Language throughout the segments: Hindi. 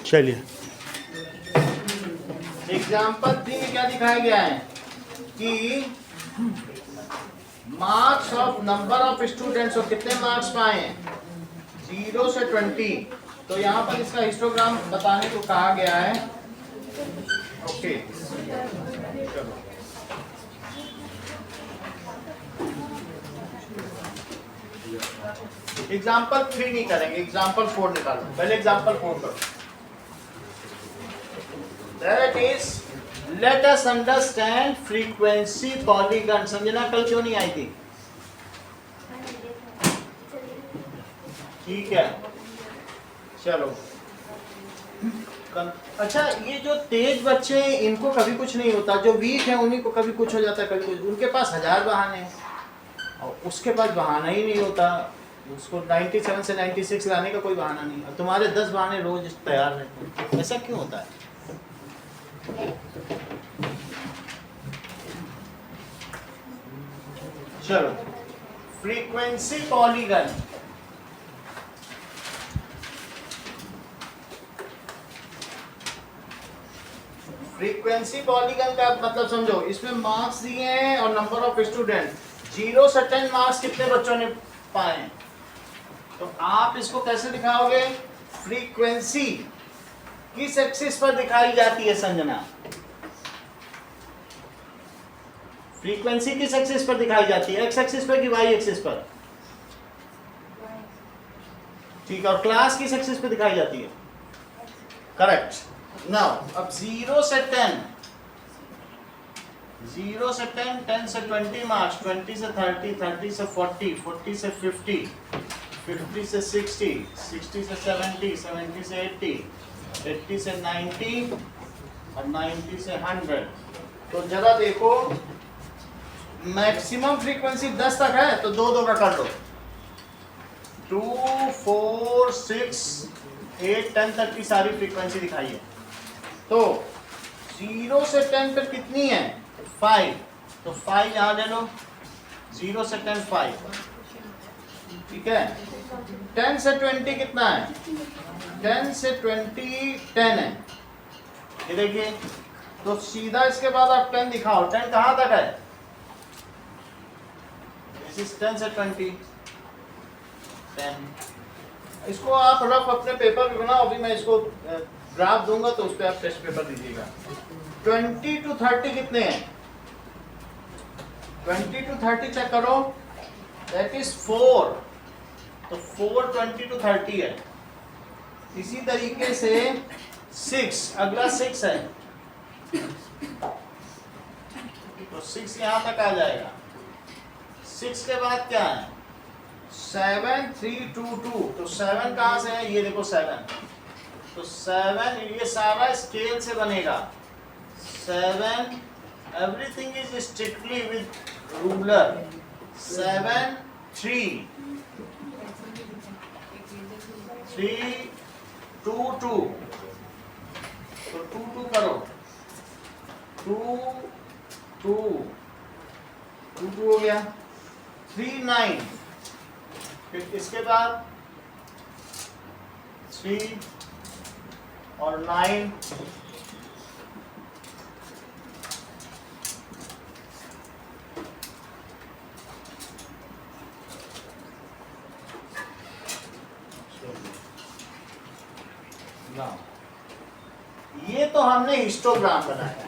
चलिए एग्जाम्पल 3 में क्या दिखाया गया है कि marks of number of students और कितने मार्क्स पाए हैं 0 से 20। तो यहाँ पर इसका हिस्टोग्राम बताने को कहा गया है। ओके चलो एग्जाम्पल 3 नहीं करेंगे, एग्जाम्पल 4 निकालो। पहले एग्जाम्पल 4 करो। That is, let us understand frequency polygon। Sanjana कल क्यों नहीं आई थी? ठीक है चलो। अच्छा, ये जो तेज बच्चे हैं इनको कभी कुछ नहीं होता, जो वीक है उन्हीं को कभी कुछ हो जाता है, कभी कुछ। उनके पास 1000 बहाने हैं और उसके पास बहाना ही नहीं होता। उसको 97 से 96 लाने का कोई बहाना नहीं। और तुम्हारे 10 बहाने रोज तैयार रहते हैं। ऐसा क्यों होता है? चलो, फ्रीक्वेंसी पॉलीगन। फ्रीक्वेंसी पॉलीगन का मतलब समझो। इसमें मार्क्स दिए हैं और नंबर ऑफ स्टूडेंट। 0 से 10 मार्क्स कितने बच्चों ने पाए, तो आप इसको कैसे दिखाओगे? फ्रीक्वेंसी किस एक्सिस पर दिखाई जाती है संजना? फ्रीक्वेंसी किस एक्सिस पर दिखाई जाती है? एक्स एक्सिस पर कि वाई एक्सिस पर? ठीक है। और क्लास किस एक्सिस पर दिखाई जाती है? करेक्ट। नाउ अब 0 से 10, 0 से 10, 10 से 20 मार्क्स, 20 से 30, 30 से 40, 40 से 50, 50 से 60, 60 से 70, 70 से 80, 80 से 90 और 90 से 100। तो जरा देखो, मैक्सिमम फ्रीक्वेंसी 10 तक है तो 2-2 का कर दो। 2, 4, 6, 8, 10 तक की सारी फ्रीक्वेंसी दिखाई है। तो 0 से 10 पर कितनी है? 5। तो 5 यहाँ ले लो। 0 से 10 5। ठीक है। 10 से 20 कितना है? 10 से 20 10 है। ये देखिए, तो सीधा इसके बाद आप 10 दिखाओ। 10 कहाँ तक है? दिस इज 10 से 20 10। इसको आप रफ अपने पेपर पे बनाओ। अभी मैं इसको ग्राफ दूंगा तो उस पर आप टेस्ट पेपर दीजिएगा। 20 to 30 कितने हैं? 20 to 30 चेक करो। That is 4। तो 4 20 to 30 है। इसी तरीके से 6, अगला 6 है तो 6 यहां तक आ जाएगा। 6 के बाद क्या है? 7 3 2 2। तो 7 कहां से है? ये देखो 7। तो 7 ये सारा स्केल से बनेगा। 7 everything is strictly with ruler. 7 3 3 2 2। तो 2 2 करो। 2 2 2 2 हो गया। 3 9। फिर इसके बाद 3 और 9। ये तो हमने हिस्टोग्राम बनाया।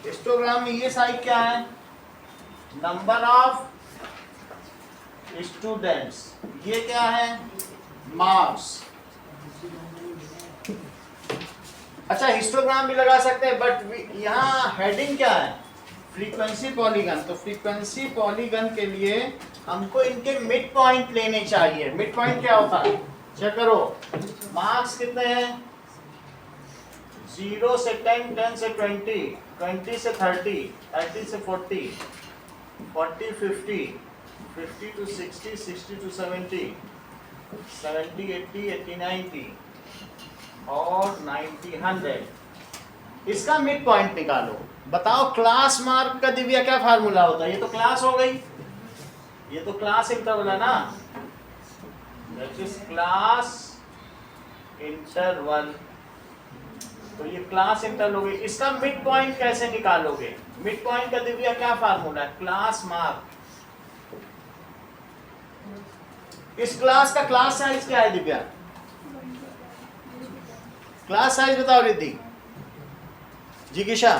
हिस्टोग्राम में ये साइड क्या है? Number of students. ये क्या है? मार्क्स। अच्छा, हिस्टोग्राम भी लगा सकते हैं, बट यहाँ हेडिंग क्या है? Frequency polygon. तो फ्रीक्वेंसी पॉलीगन के लिए हमको इनके मिड पॉइंट लेने चाहिए। मिड पॉइंट क्या होता है? चेक करो। मार्क्स कितने हैं? 0 से 10, 10 से 20, 20 से 30, 30 से 40, 40 50, 50 to 60, 60 to 70, 70 80, 80 90 और 90 100। इसका मिड पॉइंट निकालो। बताओ क्लास मार्क का दिव्या क्या फार्मूला होता है? ये तो क्लास हो गई, ये तो क्लास इंटरवल है ना। दैट इज क्लास इंटरवल तो ये क्लास इंटर लोगे। इसका मिड पॉइंट कैसे निकालोगे? मिड पॉइंट का दिव्या क्या फार्मूला है? Class mark. इस क्लास का क्लास साइज क्या है दिव्या? क्लास साइज बताओ रिद्धि। जिगिशा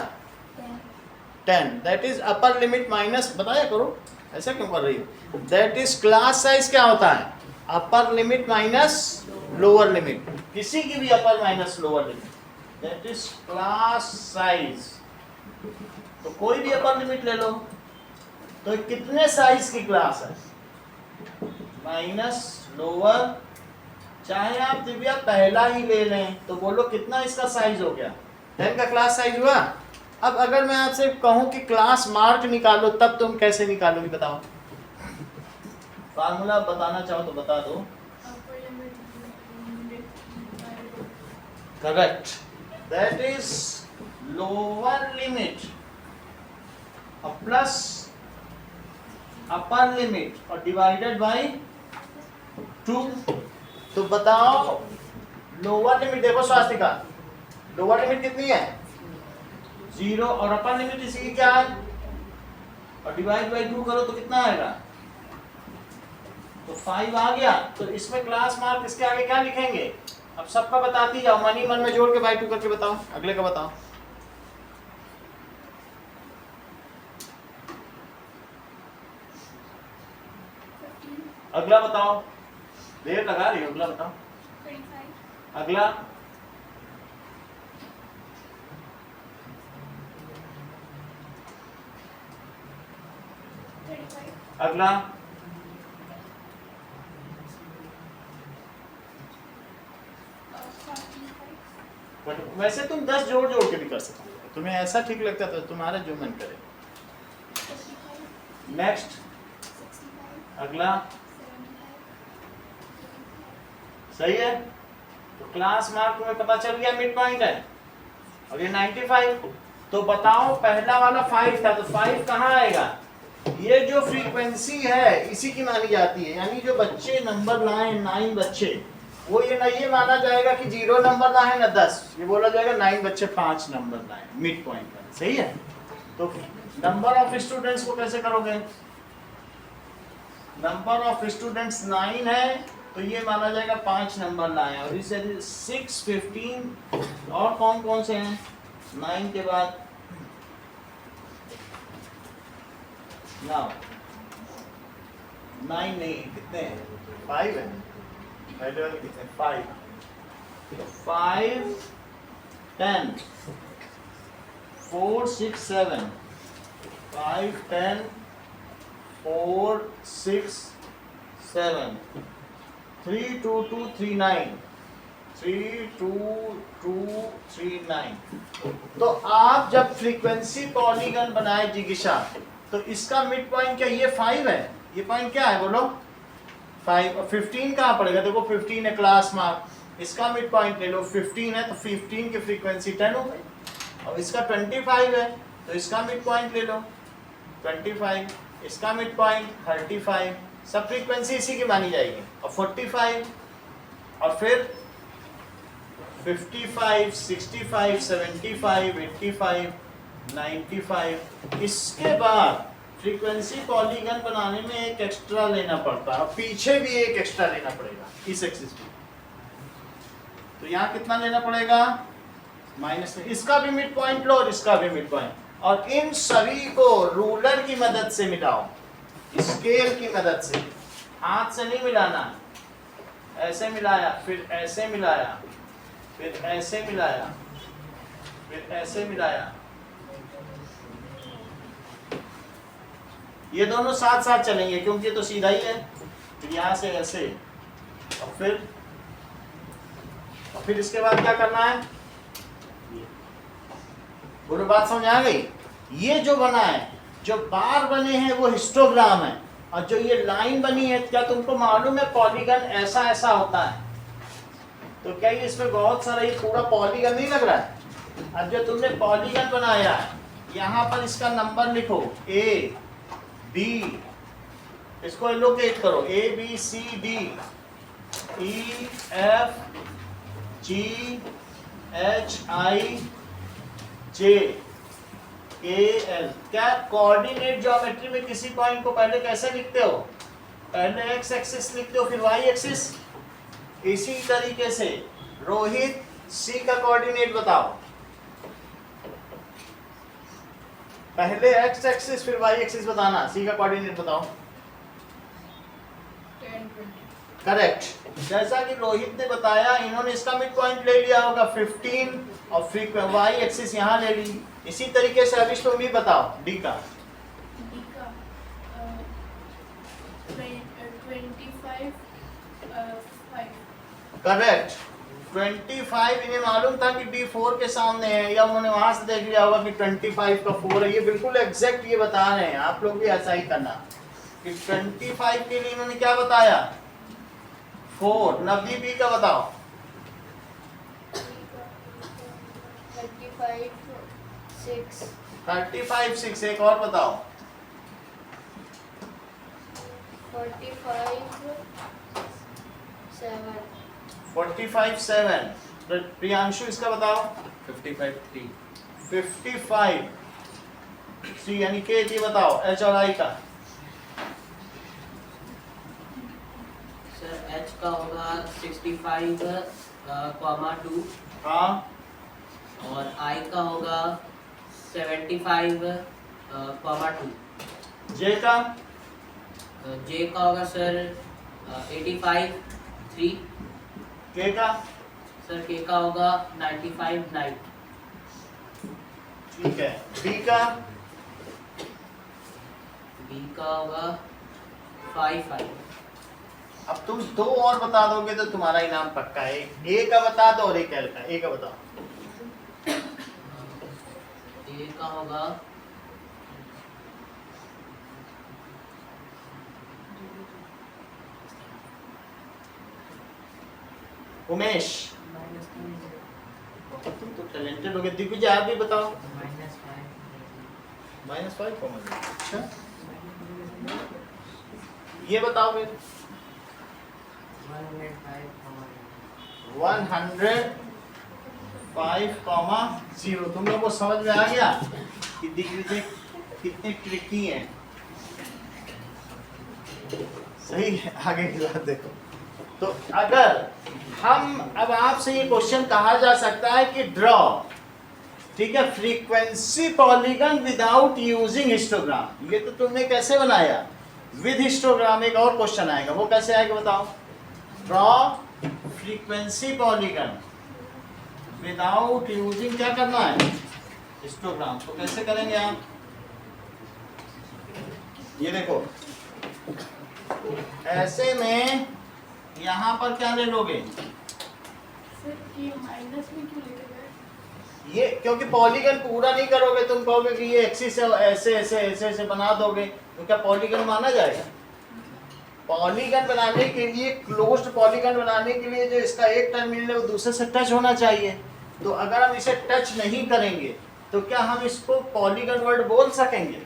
10, that is upper limit minus, बताया करो, ऐसा क्यों कर रही हो? दैट इज क्लास साइज क्या होता है? अपर लिमिट माइनस लोअर लिमिट, किसी की भी अपर minus lower limit, that is class size. तो कोई भी अपर लिमिट ले लो, तो कितने साइज की क्लास है? माइनस लोअर, चाहे आप दिव्या पहला ही ले लें तो बोलो कितना इसका साइज हो गया? 10 का क्लास साइज हुआ। अब अगर मैं आपसे कहूं कि क्लास मार्क निकालो, तब तुम कैसे निकालोगी बताओ? फार्मूला बताना चाहो तो बता दो। Correct, that is lower limit plus upper limit और डिवाइडेड बाय 2। तो बताओ लोअर लिमिट, देखो स्वास्तिका, लोअर लिमिट कितनी है? 0 और अपर लिमिट इसी की क्या है? और डिवाइड बाय 2 करो तो कितना आएगा? तो 5 आ गया। तो इसमें क्लास मार्क इसके आगे क्या लिखेंगे? अब सबका बताती जाओ, मन ही मन में जोड़ के बाय 2 करके बताओ। अगले का बताओ। अगला बताओ, देर लगा रही हो, अगला बताओ। 35। अगला 35। अगला 45। वैसे तुम 10 जोड़ जोड़ के भी कर सकते हो, तुम्हें ऐसा ठीक लगता तो तुम्हारा जो मन करे। नेक्स्ट, अगला, सही है। तो क्लास मार्क तुम्हें पता चल गया मिड पॉइंट है, और ये 95। तो बताओ पहला वाला 5 था, तो 5 कहाँ आएगा? ये जो फ्रीक्वेंसी है इसी की मानी जाती है, यानी जो बच्चे नंबर लाए 9 बच्चे, वो ये ना ये माना जाएगा कि 0 नंबर लाए ना 10, ये बोला जाएगा 9 बच्चे 5 नंबर लाए मिड पॉइंट पर। सही है। तो नंबर ऑफ स्टूडेंट्स को कैसे करोगे? नंबर ऑफ स्टूडेंट्स 9 है, तो ये माना जाएगा 5 नंबर लाए, और इसे 6, 15 और कौन कौन से हैं 9 के बाद? नाउ 9 नहीं, कितने हैं? 5 है। पहले वाले कितने? 5। तो 5, 10, 4, 6, 7, 5, 10, 4, 6, 7, 3, 2, 2, 3, 9, 3, 2, 2, 3, 9। तो आप जब फ्रीक्वेंसी पॉलीगन बनाए जिगिशा, तो इसका मिड पॉइंट क्या ये 5 है? ये पॉइंट क्या है बोलो? 5। और 15 कहाँ पड़ेगा? देखो 15 है क्लास मार्क, इसका मिड पॉइंट ले लो। 15 है तो 15 की फ्रीक्वेंसी 10 हो गई। और इसका 25 है तो इसका मिड पॉइंट ले लो 25, इसका मिड पॉइंट 35, सब फ्रीक्वेंसी इसी की मानी जाएगी। और 45, और फिर 55, 65, 75, 85, 95। इसके बाद फ्रीक्वेंसी पॉलीगन बनाने में एक एक्स्ट्रा लेना पड़ता है, और पीछे भी एक एक्स्ट्रा लेना पड़ेगा इस एक्सिस पे। तो यहाँ कितना लेना पड़ेगा? -। इसका भी मिड पॉइंट लो और इसका भी मिड पॉइंट, और इन सभी को रूलर की मदद से मिलाओ, स्केल की मदद से, हाथ से नहीं मिलाना। ऐसे मिलाया, फिर ऐसे मिलाया, फिर ऐसे मिलाया, फिर ऐसे मिलाया। ये दोनों साथ साथ चलेंगे क्योंकि ये तो सीधा ही है। तो यहाँ से ऐसे, और फिर इसके बाद क्या करना है? बोलो, बात समझ आ गई? ये जो बना है, जो बार बने हैं वो हिस्टोग्राम है, और जो ये लाइन बनी है, क्या तुमको मालूम है पॉलीगन ऐसा ऐसा होता है? तो क्या ये इसमें बहुत सारा ये पूरा पॉलीगन नहीं लग रहा है? अब जो तुमने पॉलीगन बनाया है, यहाँ पर इसका नंबर लिखो A, B, इसको एलोकेट करो A, B, C, D, E, F, G, HIJKL। क्या कोऑर्डिनेट ज्योमेट्री में किसी पॉइंट को पहले कैसे लिखते हो? पहले एक्स एक्सिस लिखते हो फिर वाई एक्सिस। इसी तरीके से रोहित सी का कोऑर्डिनेट बताओ। पहले एक्स एक्सिस फिर वाई एक्सिस बताना। सी का कोऑर्डिनेट बताओ। 10, 20। करेक्ट। जैसा कि रोहित ने बताया, इन्होंने इसका मिड पॉइंट ले लिया होगा 15 और फिर वाई एक्सिस यहाँ ले ली। इसी तरीके से अभी तुम भी बताओ डी का। D का 25, 5। करेक्ट। 25 इन्हें मालूम था कि D4 के सामने है, या उन्होंने वहां से देख लिया होगा कि 25 का 4 है। ये बिल्कुल एग्जैक्ट ये बता रहे हैं, आप लोग भी ऐसा ही करना कि 25 के लिए इन्होंने क्या बताया 4। नवदीप बी का बताओ। 35, 6। 35 6। एक और बताओ। 45, 7। 45 7। प्रियांशु इसका बताओ। 55 3। 55 सी यानी के। ये बताओ एच और आई का। सर एच का होगा 65, 2 हाँ। और आई का होगा 75, 2। जे का। जे का होगा सर 85 3। के का। सर के का होगा 95 9। ठीक है। बी का। बी का होगा 5 5। अब तुम दो और बता दोगे तो तुम्हारा इनाम पक्का है। ए का बता दो और एक एल का। ए का बताओ। ए का होगा उमेश। तुम तो टैलेंटेड हो गए। दिग्विजय आप भी बताओ। -5 कॉमन। अच्छा ये बताओ फिर। 105,0। तुम लोग को समझ में आ गया कि दिग्विजय कितने ट्रिकी हैं। सही है। आगे की बात देखो। तो अगर हम अब आपसे ये क्वेश्चन कहा जा सकता है कि ड्रॉ, ठीक है, frequency polygon without using histogram. ये तो तुमने कैसे बनाया विद हिस्टोग्राम। एक और क्वेश्चन आएगा, वो कैसे आएगा बताओ। Draw frequency polygon without using क्या करना है हिस्टोग्राम। तो कैसे करेंगे आप। ये देखो ऐसे में यहाँ पर क्या ले लोगे। सर ये माइनस में क्यों लेके गए? ये क्योंकि पॉलीगन पूरा नहीं करोगे, तुम कहोगे कि ये एक्सिस है, ऐसे ऐसे ऐसे ऐसे बना दोगे तो क्या पॉलीगन माना जाएगा। पॉलीगन बनाने के लिए, क्लोज्ड पॉलीगन बनाने के लिए जो इसका एक टर्मिनल है वो दूसरे से टच होना चाहिए। तो अगर हम इसे टच नहीं करेंगे तो क्या हम इसको पॉलीगन वर्ड बोल सकेंगे।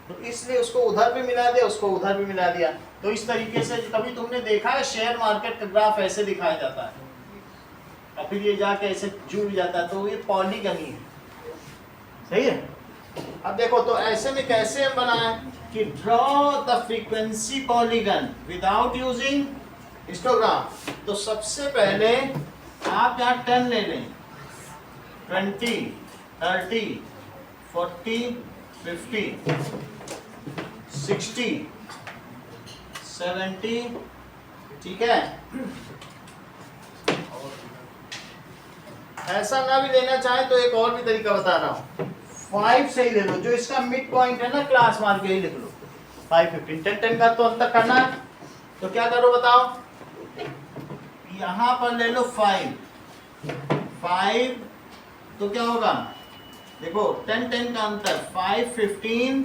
तो इसलिए उसको उधर भी मिला दिया, उसको उधर भी मिला दिया। तो इस तरीके से कभी तुमने देखा है शेयर मार्केट का ग्राफ ऐसे दिखाया जाता है और फिर ये जाके ऐसे जुड़ जाता है, तो ये पॉलीगन ही है। सही है। अब देखो तो ऐसे में कैसे हम बनाएं कि draw the frequency polygon without using histogram. तो सबसे पहले आप यहाँ 10 ले लें, 20, 30, 40, 50, 60, 70, ठीक है। ऐसा ना भी लेना चाहे तो एक और भी तरीका बता रहा हूँ, 5 से ही ले लो। जो इसका मिड पॉइंट है ना क्लास मार के ही लिख लो। 5 15 10 10 का तो अंतर करना है। तो क्या करो बताओ, यहाँ पर ले लो 5 तो क्या होगा देखो 10 10 का अंतर, 5 15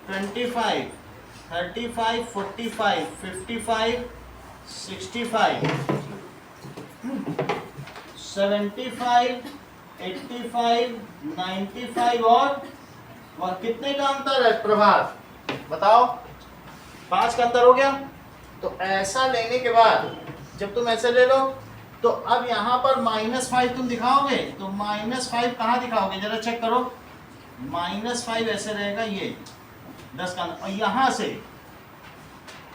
25 35 45 55 65 75 85 95 और कितने का अंतर है प्रभात बताओ। 5 का अंतर हो गया। तो ऐसा लेने के बाद जब तुम ऐसे ले लो तो अब यहाँ पर -5 तुम दिखाओगे, तो -5 कहाँ दिखाओगे जरा चेक करो। -5 ऐसे रहेगा, ये 10 का, और यहाँ से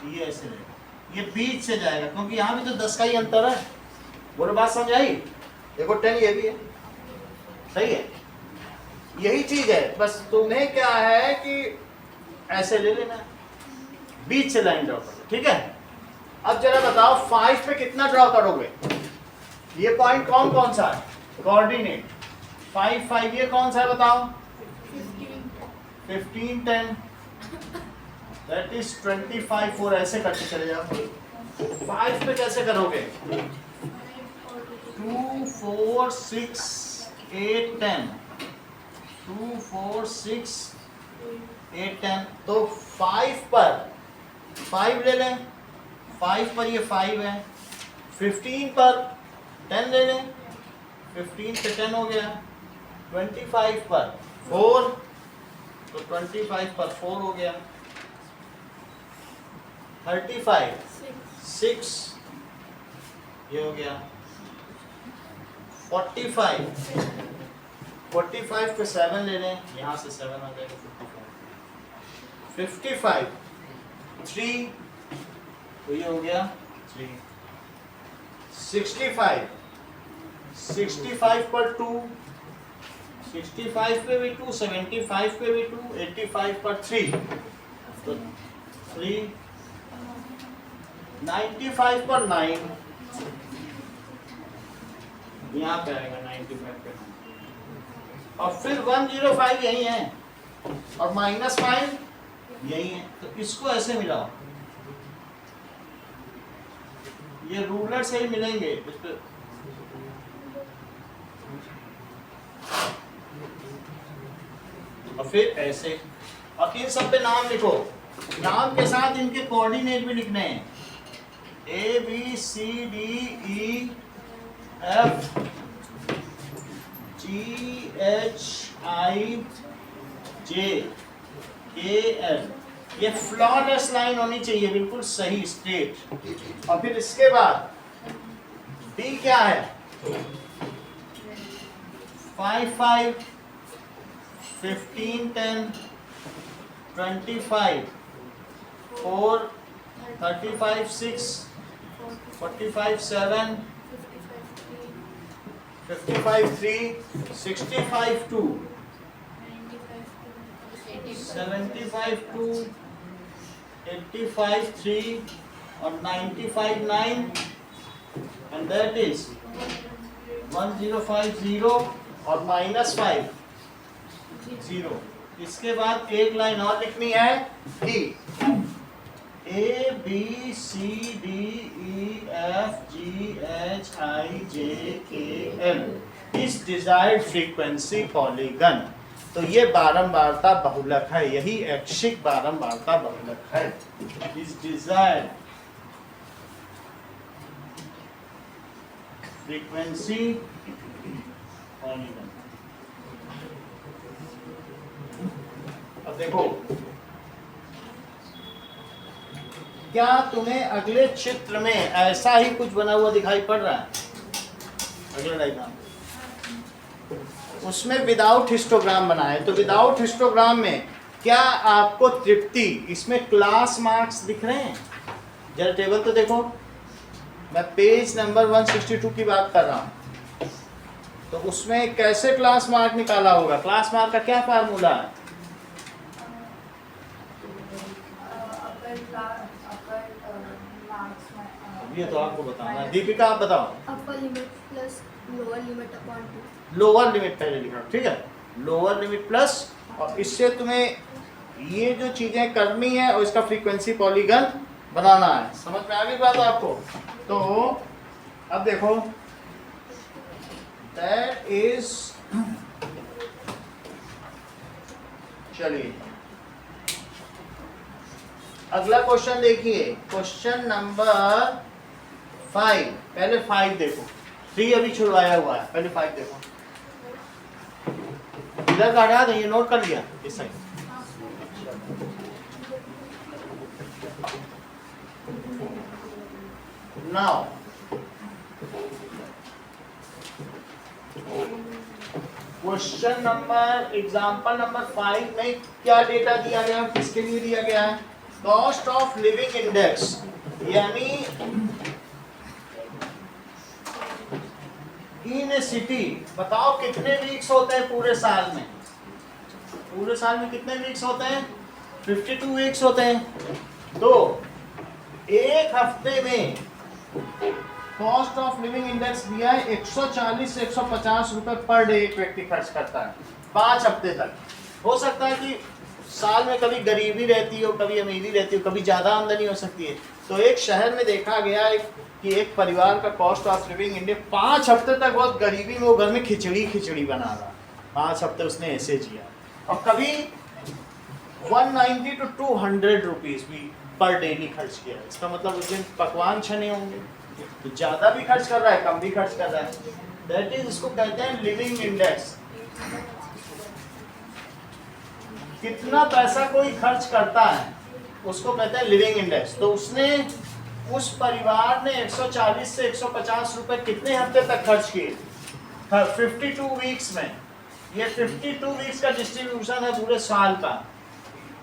ये ऐसे रहेगा, ये बीच से जाएगा क्योंकि यहाँ भी तो 10 का ही अंतर है। बोलो बात समझ आई? देखो 10 ये भी है, सही है, यही चीज है। बस तुम्हें क्या है कि ऐसे ले लेना, बीच से लाइन ड्रॉ करो, ठीक है। अब जरा बताओ 5 पे कितना ड्रॉ करोगे? ये पॉइंट कौन कौन सा है? कोऑर्डिनेट 5 5, ये कौन सा है बताओ? 15 10, दैट इज 25 4, ऐसे करके चले जाओ। 5 पे कैसे करोगे? 2 4 6 8 10, 2 4 6 8 10, तो 5 पर 5 ले लें, 5 पर ये 5 है, 15 पर 10 ले लें, 15 से 10 हो गया, 25 पर 4, तो 25 पर 4 हो गया, 35 6, ये हो गया, 45 पे 7 ले लें, यहाँ से 7 आ जाएगा, 55 3, तो ये हो गया 3, 65 पर 2, 65 पे भी 2, 75 पे भी 2, 85 पर 3, तो 3, 95 पर 9, यहाँ पे आएगा 95 पे 9, और फिर 105 यही है और -5 यही है, तो इसको ऐसे मिलाओ, ये रूलर से ही मिलेंगे इस पे। और फिर ऐसे, और इन सब पे नाम लिखो, नाम के साथ इनके कोऑर्डिनेट भी लिखने हैं, A B C D E F G H I J K L, ये फ्लॉलेस लाइन होनी चाहिए, बिल्कुल सही स्ट्रेट। और फिर इसके बाद D क्या है? 5 5, 15 10, 25 4, 35 6, 45 7, 55 3, 65 2, 75 2, 85 3, और 95 9, and that is 1050 और -5 0। इसके बाद एक लाइन और लिखनी है कि A B C D E F G H I J K L इस डिजायर्ड फ्रीक्वेंसी पॉलीगन। तो ये बारंबारता बहुलक है, यही ऐच्छिक बारंबारता बहुलक है, इस डिजायर्ड फ्रीक्वेंसी पॉलीगन। अब देखो, क्या तुम्हें अगले चित्र में ऐसा ही कुछ बना हुआ दिखाई पड़ रहा है? अगला डायग्राम, उसमें विदाउट हिस्टोग्राम बना है, तो विदाउट हिस्टोग्राम में क्या आपको तृप्ति, इसमें क्लास मार्क्स दिख रहे हैं? जरा टेबल तो देखो, मैं पेज नंबर 162 की बात कर रहा हूं, तो उसमें कैसे क्लास मार्क निकाला होगा? क्लास मार्क का क्या फार्मूला है? ये तो आपको बताना है, दीपिका आप बताओ। Upper limit plus lower limit upon 2। Lower limit पहले लिखा, ठीक है, लोअर लिमिट प्लस, और इससे तुम्हें ये जो चीजें करनी है और इसका फ्रीक्वेंसी पॉलीगन बनाना है। समझ में आ गई बात आपको? तो अब देखो, दैट इज, चलिए अगला क्वेश्चन देखिए, क्वेश्चन नंबर 5। पहले 5 देखो, 3 अभी छुड़वाया हुआ है, पहले 5 देखो। इधर का हटा दो, ये नोट कर लिया इस side. Now question number example number 5 में क्या डेटा दिया गया है, किसके लिए दिया गया है? कॉस्ट ऑफ लिविंग इंडेक्स, यानी इन ए सिटी, बताओ कितने वीक्स होते हैं पूरे साल में? पूरे साल में कितने वीक्स होते हैं? 52 वीक्स होते हैं। तो एक हफ्ते में कॉस्ट ऑफ लिविंग इंडेक्स दिया है 140 से 150 रुपए पर डे एक व्यक्ति खर्च करता है 5 हफ्ते तक। हो सकता है कि साल में कभी गरीबी रहती हो, कभी अमीरी रहती हो, कभी ज़्यादा आमदनी हो सकती है। तो एक शहर में देखा गया है कि एक परिवार का कॉस्ट ऑफ लिविंग इंडेक्स 5 हफ्ते तक बहुत गरीबी में वो घर में खिचड़ी बना रहा, 5 हफ्ते उसने ऐसे जिया। और कभी 190 to 200 रुपीज़ भी पर डेली खर्च किया। इसका मतलब उस दिन पकवान छने होंगे, तो ज़्यादा भी खर्च कर रहा है, कम भी खर्च कर रहा है। दैट इज, इसको कहते हैं लिविंग इंडेक्स। कितना पैसा कोई खर्च करता है उसको कहते हैं लिविंग इंडेक्स। तो उसने, उस परिवार ने 140 से 150 रुपए कितने हफ्ते तक खर्च किए? 52 वीक्स में। ये 52 वीक्स का डिस्ट्रीब्यूशन है पूरे साल का।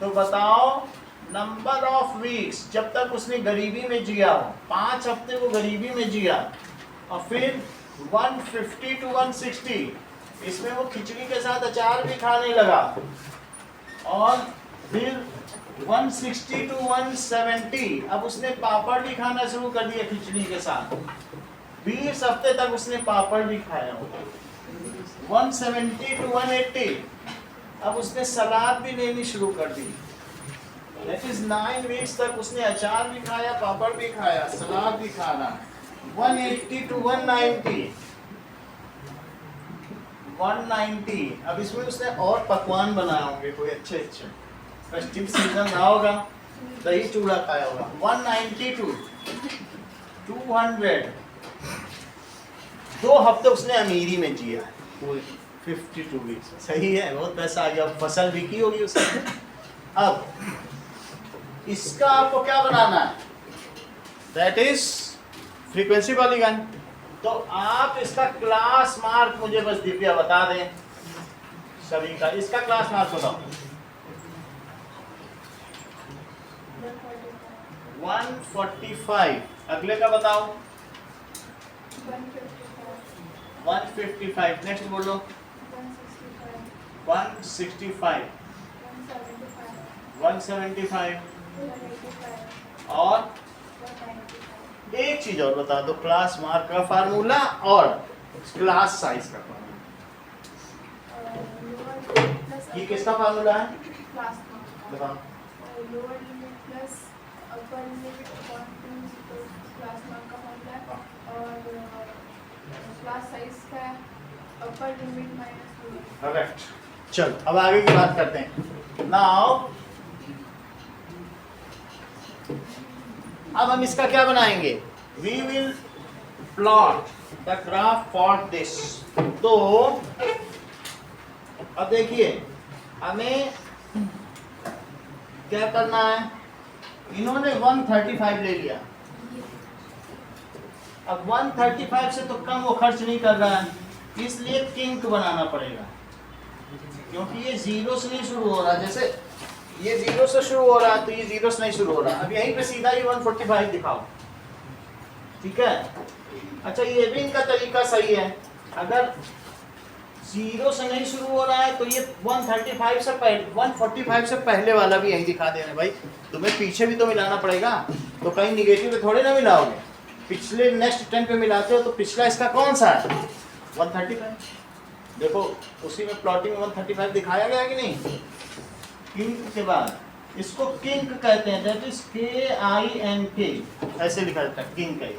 तो बताओ नंबर ऑफ वीक्स जब तक उसने गरीबी में जिया हो, 5 हफ्ते वो गरीबी में जिया, और फिर 150 to 160 इसमें वो खिचड़ी के साथ अचार भी खाने लगा, और फिर 160 to 170 अब उसने पापड़ भी खाना शुरू कर दिया खिचड़ी के साथ। 20 हफ्ते तक उसने पापड़ भी खाया हो। 170 to 180 अब उसने सलाद भी लेनी शुरू कर दी। दैट इज 9 वीक्स तक उसने अचार भी खाया, पापड़ भी खाया, सलाद भी खाना। 180 to 190 अब इसमें उसने और पकवान बनाए होंगे कोई अच्छे अच्छे, फेस्टिव सीजन रहा होगा, दही चूड़ा खाया होगा। 190 to 200 2 हफ्ते उसने अमीरी में जिया पूरे 52 वीक्स। सही है, बहुत पैसा आ गया, फसल बिकी होगी उसकी। अब इसका आपको क्या बनाना है? That is frequency polygon. तो आप इसका क्लास मार्क मुझे बस दिव्या बता दें सभी का। इसका क्लास मार्क बताओ। 145। अगले का बताओ। 155। नेक्स्ट बोलो। 165। 175। और एक चीज और बता दो, क्लास मार्क का फार्मूला और क्लास साइज का फार्मूला। ये किसका फार्मूला है बताओ? Lower limit plus upper limit upon 2 class mark का फॉर्मूला है, और क्लास साइज का अपर लिमिट माइनस 2। करेक्ट। चलो अब आगे की बात करते हैं। नाउ अब हम इसका क्या बनाएंगे? We will plot the graph for this. तो अब देखिए हमें क्या करना है। इन्होंने 135 ले लिया। अब 135 से तो कम वो खर्च नहीं कर रहा है, इसलिए किंक बनाना पड़ेगा, क्योंकि ये जीरो से नहीं शुरू हो रहा। जैसे ये जीरो से शुरू हो रहा है तो ये जीरो से नहीं शुरू हो रहा। अब यहीं पे सीधा ये 145 दिखाओ, ठीक है? अच्छा, ये भी इनका तरीका सही है। अगर जीरो से नहीं शुरू हो रहा है तो ये 135 से पहले, 145 से पहले वाला भी यही दिखा देना भाई। तुम्हें पीछे भी तो मिलाना पड़ेगा, तो कहीं निगेटिव पे थोड़े ना मिलाओगे। पिछले नेक्स्ट 10 पे मिलाते हो तो पिछला इसका कौन सा है? 135। देखो उसी में प्लॉटिंग में 135 दिखाया गया कि नहीं? किंक के बाद इसको किंक कहते हैं। दैट इज KINK, ऐसे लिखा जाता है किंक है।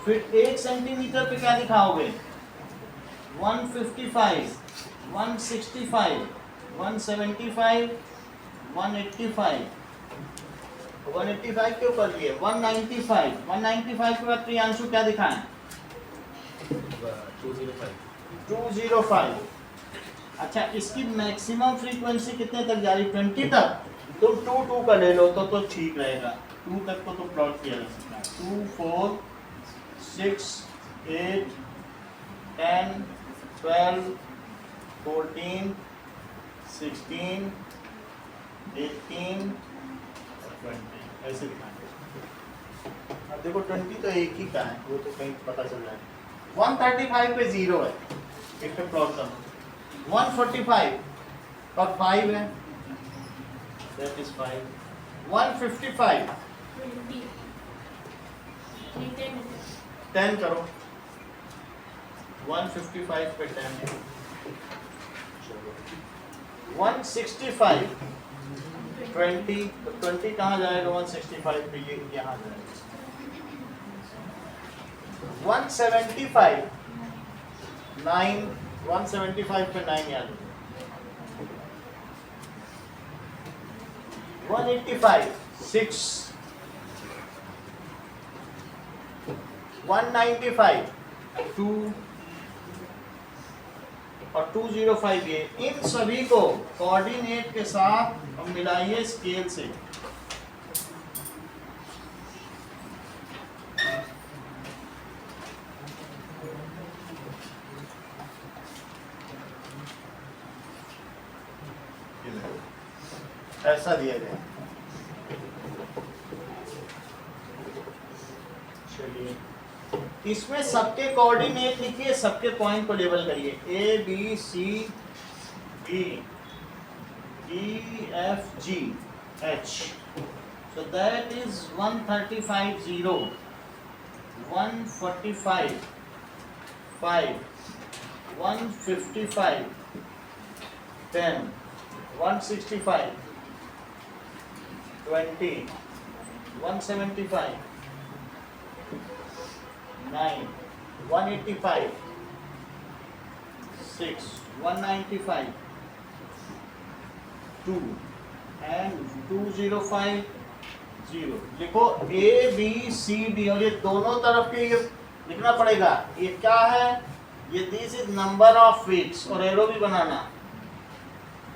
फिर 1 सेंटीमीटर पे क्या दिखाओगे? 155, 165, 175, 185। 185 के ऊपर लिए 195, 195 के बाद प्रियांशु क्या दिखाएं? 205। अच्छा, इसकी मैक्सिमम फ्रीक्वेंसी कितने तक जा रही? 20 तक। तुम 2 का ले लो तो ठीक रहेगा। 2 तक को तो प्लॉट किया जा सकता है। 2, 4, 6, 8, 10, 12, 14, 16, 18 और 20 ऐसे दिखाएंगे। अब देखो 20 तो एक ही का है, वो तो कहीं पता चल जाएगा। 135 पे 0 है, इस पे प्लॉट करो। 145 और 5 है, दैट इज 5। 155 10 करो। 155 पे 10 है। 165 20, तो 20 कहाँ जाएगा? 165 पे ये यहाँ जाएगा। 175 9, 175 पे 9 याद है। 185 6, 195 2 और 205 ये। इन सभी को कोऑर्डिनेट के साथ हम मिलाइए स्केल से। ऐसा दिया गया। चलिए इसमें सबके कोऑर्डिनेट लिखिए, सबके पॉइंट को लेबल करिए। A B C D E F G H. So that is 135 0, 145 5, 155 10, 165 20, 175 9, 185 6, 195 2 and 205 0। लिखो A B C D और ये दोनों तरफ के ये लिखना पड़ेगा। ये क्या है? ये this is number of weeks और एरो भी बनाना।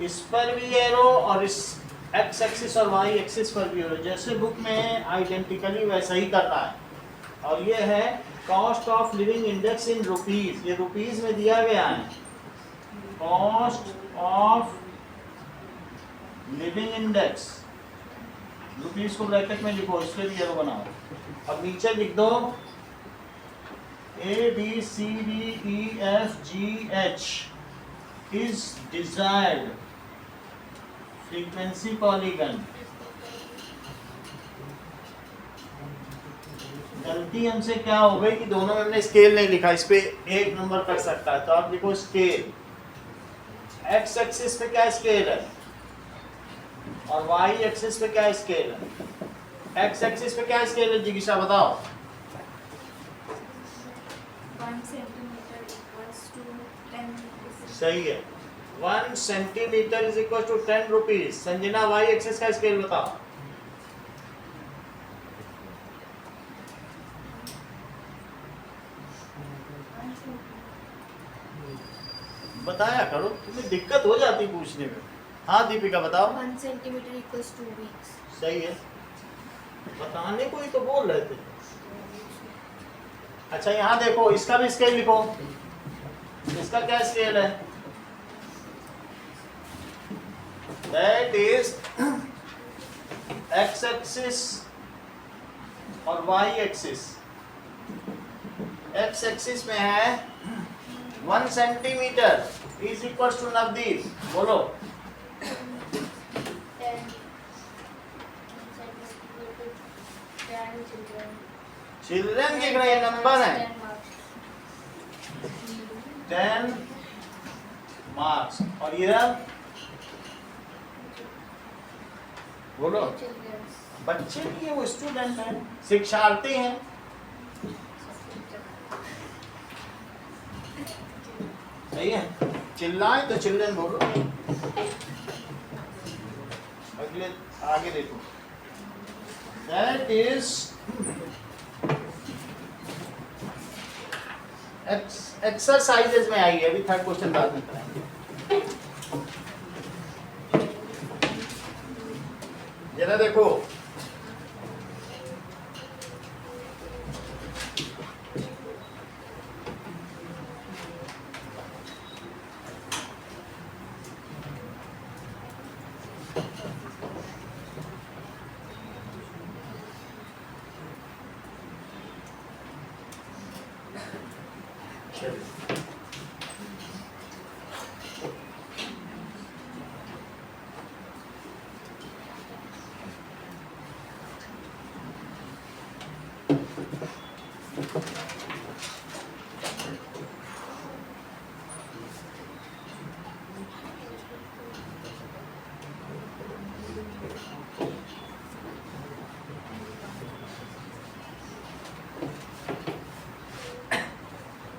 इस पर भी एरो और इस एक्स एक्सिस और वाई एक्सिस पर भी एरो, जैसे बुक में आइडेंटिकली वैसा ही करना है। और ये है cost of living index in rupees, ये रुपीज में दिया गया है। Cost of living index rupees को ब्रैकेट में लिखो, इसके भी एरो बनाओ। अब नीचे लिख दो A B C D E F G H is desired frequency polygon. गलती हमसे क्या हो गई कि दोनों में हमने स्केल नहीं लिखा, इस पे एक नंबर कर सकता है। तो आप लिखो स्केल। एक्स एक्सिस पे क्या स्केल है और वाई एक्सिस पे क्या स्केल है? एक्स एक्सिस पे क्या स्केल है जिगिशा बताओ? 1 सेंटीमीटर इक्वल्स टू 10 रुपीज। सही है, 1 centimetre is equal to 10 rupees. Sanjana Y axis का स्केल बताओ। बताया करो, तुम्हें दिक्कत हो जाती पूछने में। हाँ दीपिका बताओ। 1 सेंटीमीटर इक्वल्स 2 वीक्स। सही है, बताने को ही तो बोल रहे थे। अच्छा यहाँ देखो, इसका भी स्केल लिखो। इसका क्या स्केल है? दैट इज एक्स एक्सिस और वाई एक्सिस। एक्स एक्सिस में है 1 centimetre is equal to Navdeep बोलो 10 चिल्ड्रन दिख रहा है, नंबर है 10 मार्क्स। और ये बोलो बच्चे नहीं है, वो स्टूडेंट है, शिक्षार्थी हैं। सही है, चिल्लाएं तो चिल्ड्रन बोलो। अगले आगे देखो, दैट इज एक्सरसाइजेज में आई है। अभी थर्ड क्वेश्चन बाद में कराएंगे। जरा देखो, चलिए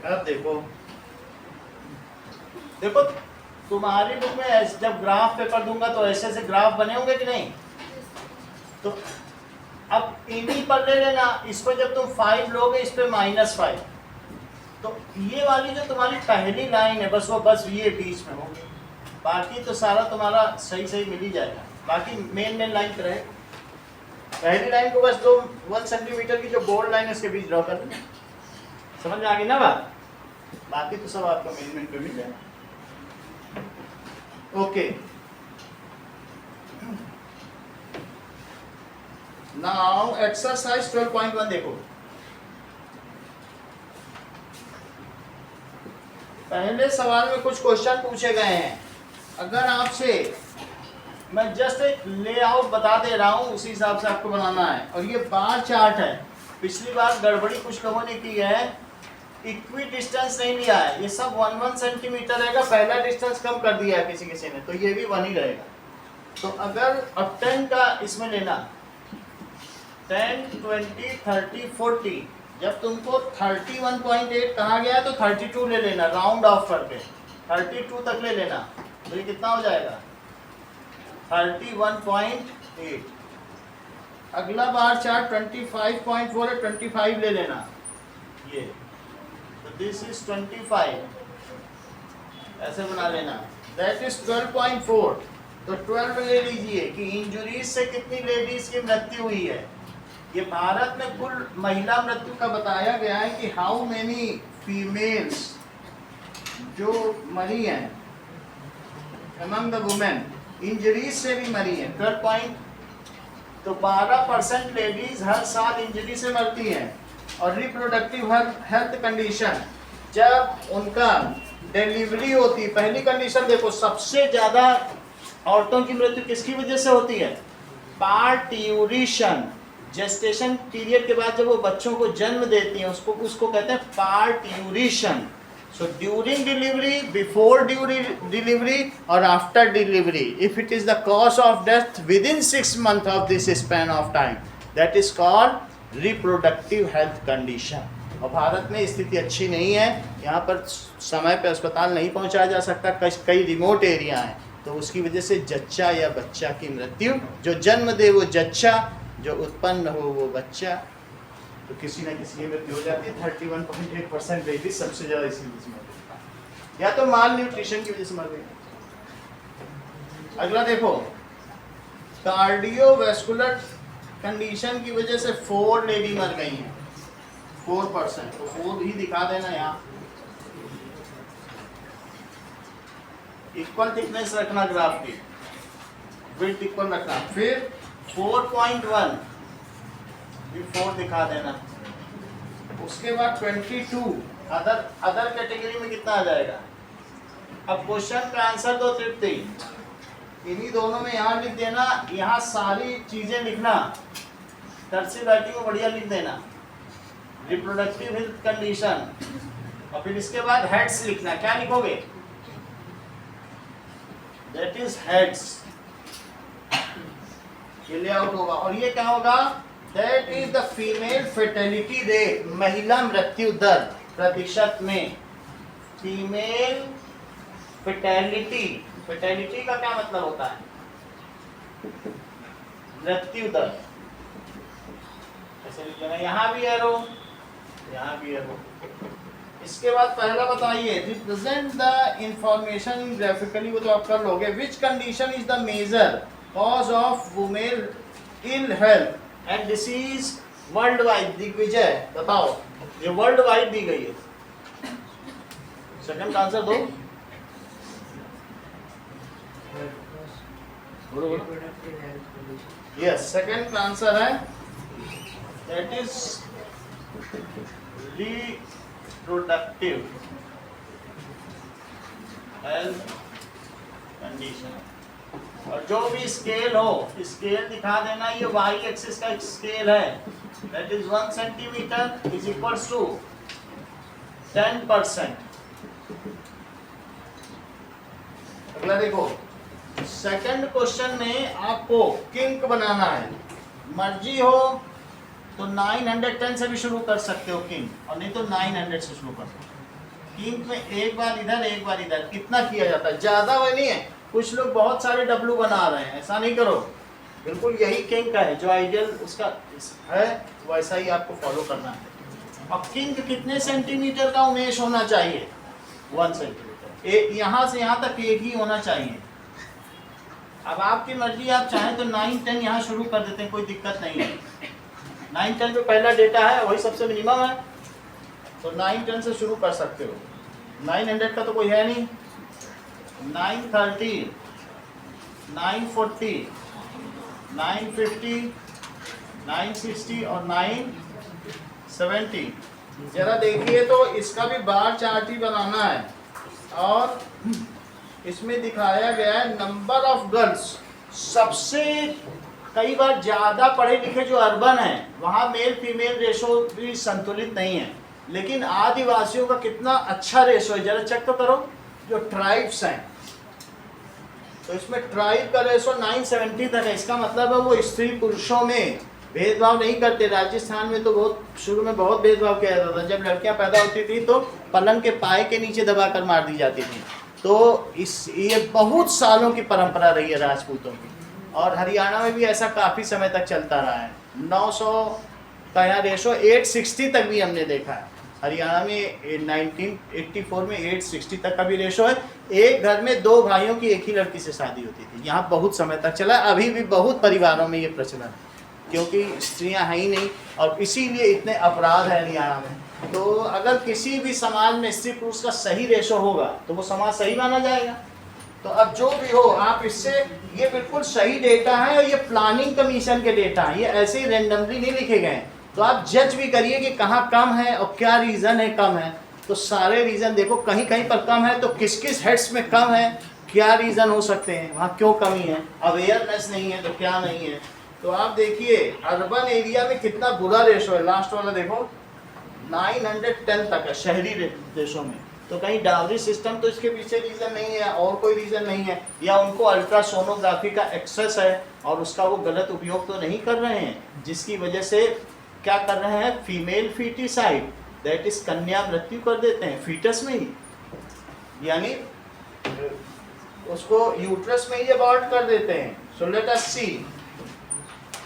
अब देखो देखो तुम्हारी बुक में जब ग्राफ पेपर दूंगा तो ऐसे ऐसे ग्राफ बने होंगे कि नहीं? तो अब इन्हीं पर ले लेना, इस पर जब तुम 5 लोगे इस पे -5, तो ये वाली जो तुम्हारी पहली लाइन है बस ये बीच में होगी, बाकी तो सारा तुम्हारा सही सही मिल ही जाएगा। बाकी मेन लाइन पर है, पहली लाइन को बस 1 सेंटीमीटर की जो बोल्ड लाइन है उसके बीच ड्रॉ कर देना। समझ में आ गई ना बात? बाकी तो सब आपको मेन पे मिल जाएगा। ओके, नाउ एक्सरसाइज 12.1 देखो। पहले सवाल में कुछ क्वेश्चन पूछे गए हैं, अगर आपसे मैं जस्ट एक लेआउट बता दे रहा हूं उसी हिसाब से आपको बनाना है। और ये बार चार्ट है, पिछली बार गड़बड़ी कुछ लोगों ने की है, इक्वी डिस्टेंस नहीं लिया है, ये सब 1 सेंटीमीटर रहेगा, पहला डिस्टेंस कम कर दिया है किसी ने, तो ये भी 1 ही रहेगा। तो अगर अब 10 का इसमें लेना 10, 20, 30, 40, जब तुमको 31.8 कहा गया तो 32 ले लेना, राउंड ऑफ करके 32 तक ले लेना, तो ये कितना हो जाएगा 31.8। अगला बार चार्ट 25.4 है, 25 ले लेना, ये तो दिस इज 25, ऐसे बना लेना, दैट इज 12.4। तो 12 ले लीजिए कि इंजुरीज से कितनी लेडीज की मृत्यु हुई है। ये भारत में कुल महिला मृत्यु का बताया गया है कि हाउ मेनी फीमेल्स जो मरी हैं अमंग द वुमेन, इंजरीज से भी मरी हैं 12 तो 12% लेडीज हर साल इंजरी से मरती हैं। और रिप्रोडक्टिव हेल्थ कंडीशन, जब उनका डिलीवरी होती, पहली कंडीशन देखो, सबसे ज्यादा औरतों की मृत्यु किसकी वजह से होती है? पार्ट्यूरिशन, जेस्टेशन पीरियड के बाद जब वो बच्चों को जन्म देती हैं उसको कहते हैं parturition. So during delivery, before delivery और after delivery, if it is the cause of death within 6 months of this span of time, that is called reproductive health condition. और भारत में स्थिति अच्छी नहीं है, यहाँ पर समय पर अस्पताल नहीं पहुँचाया जा सकता, कई रिमोट एरिया हैं, तो उसकी वजह से जच्चा या बच्चा की मृत्यु, जो जन्म दे वो जच्चा, जो उत्पन्न हो वो बच्चा, तो किसी न किसी की मृत्यु हो जाती है। 31.8% बेबी सबसे ज़्यादा इसी वजह से मर गई, या तो माल न्यूट्रिशन की वजह से मर गई। अगला देखो, कार्डियोवैस्कुलर कंडीशन की वजह से 4 लेडी मर गई हैं, 4%, तो 4 ही दिखा देना यहाँ। इक्वल थिकनेस रखना ग्राफ की, विड्थ इक्वल रखना। फिर 4.1 भी 4 दिखा देना। उसके बाद 22 अदर कैटेगरी में कितना आ जाएगा? अब क्वेश्चन का आंसर तो तृप्ति, इन्हीं दोनों में यहाँ लिख देना, यहाँ सारी चीजें लिखना, कर्सिव राइटिंग में बढ़िया लिख देना, रिप्रोडक्टिव हेल्थ कंडीशन, और फिर इसके बाद हेड्स लिखना। क्या लिखोगे? दैट इज हेड्स, ये लेआउट होगा। और ये क्या होगा? That is the female fatality rate, महिला मृत्यु दर प्रतिशत में। फीमेल फेटेलिटी, फेटेलिटी का क्या मतलब होता है? मृत्यु दर। ऐसे लिख लेना, यहाँ भी एरो, यहाँ भी एरो। इसके बाद पहला बताइए, रिप्रेजेंट द इंफॉर्मेशन ग्राफिकली, वो तो आप कर लोगे। Which condition is the major cause of women ill health and disease world wide? Digvijay बताओ, ये वर्ल्ड वाइड दी गई है। सेकंड आंसर दो। यस, सेकंड आंसर है that is reproductive health condition. और जो भी स्केल हो, स्केल दिखा देना, ये वाई एक्सिस का स्केल है, that is 1 centimetre is equals to 10%। अगला देखो, सेकंड क्वेश्चन में आपको किंक बनाना है। मर्जी हो तो 910 से भी शुरू कर सकते हो किंक, और नहीं तो 900 से शुरू कर सकते हो। किंक में एक बार इधर एक बार इधर कितना किया जाता है, ज्यादा वह नहीं है। कुछ लोग बहुत सारे डब्लू बना रहे हैं, ऐसा नहीं करो। बिल्कुल यही किंक है जो आइडियल उसका है, वैसा ही आपको फॉलो करना है। अब किंक कितने सेंटीमीटर का उमेश होना चाहिए? 1 सेंटीमीटर। यहाँ से यहाँ तक एक ही होना चाहिए। अब आपकी मर्जी, आप चाहें तो 9-10 यहाँ शुरू कर देते हैं, कोई दिक्कत नहीं है। 9-10 जो पहला डेटा है वही सबसे मिनिमम है, तो 9-10 से शुरू कर सकते हो। 900 का तो कोई है नहीं। 930, 940, 950, 960 और 970। जरा देखिए तो इसका भी बार चार्ट ही बनाना है, और इसमें दिखाया गया है नंबर ऑफ गर्ल्स। सबसे कई बार ज़्यादा पढ़े लिखे जो अर्बन हैं वहाँ मेल फीमेल रेशो भी संतुलित नहीं है, लेकिन आदिवासियों का कितना अच्छा रेशो है, जरा चेक तो करो। जो ट्राइब्स हैं तो इसमें ट्राइब का रेशो 970 तक है। इसका मतलब है वो स्त्री पुरुषों में भेदभाव नहीं करते। राजस्थान में तो बहुत शुरू में बहुत भेदभाव किया जाता था। जब लड़कियां पैदा होती थी तो पलंग के पाए के नीचे दबाकर मार दी जाती थी। तो ये बहुत सालों की परंपरा रही है राजपूतों की, और हरियाणा में भी ऐसा काफ़ी समय तक चलता रहा है। 900 का यहाँ रेशो 860 तक भी हमने देखा है। हरियाणा में 1984 में 860 तक का भी रेशो है। एक घर में 2 भाइयों की एक ही लड़की से शादी होती थी। यहाँ बहुत समय तक चला, अभी भी बहुत परिवारों में ये प्रचलन है, क्योंकि स्त्रियाँ हैं ही नहीं, और इसीलिए इतने अपराध हैं हरियाणा में। तो अगर किसी भी समाज में स्त्री पुरुष का सही रेशो होगा तो वो समाज सही माना जाएगा। तो अब जो भी हो, आप इससे, ये बिल्कुल सही डेटा है, और ये प्लानिंग कमीशन के डेटा हैं, ये ऐसे ही रेंडमली नहीं लिखे गए हैं। तो आप जज भी करिए कि कहाँ कम है और क्या रीज़न है कम है। तो सारे रीज़न देखो, कहीं कहीं पर कम है तो किस किस हेड्स में कम है, क्या रीज़न हो सकते हैं, वहाँ क्यों कमी है, अवेयरनेस नहीं है तो क्या नहीं है। तो आप देखिए अर्बन एरिया में कितना बुरा रेशो है। लास्ट वाला देखो 910 तक है शहरी देशों में। तो कहीं डावरी सिस्टम तो इसके पीछे रीज़न नहीं है, और कोई रीज़न नहीं है, या उनको अल्ट्रासोनोग्राफी का एक्सेस है और उसका वो गलत उपयोग तो नहीं कर रहे हैं, जिसकी वजह से क्या कर रहे हैं, फीमेल फीटिसाइड, दैट इज कन्या मृत्यु कर देते हैं फीटस में ही, यानी उसको यूट्रस में ही अबॉर्ट कर देते हैं। सो लेट अस सी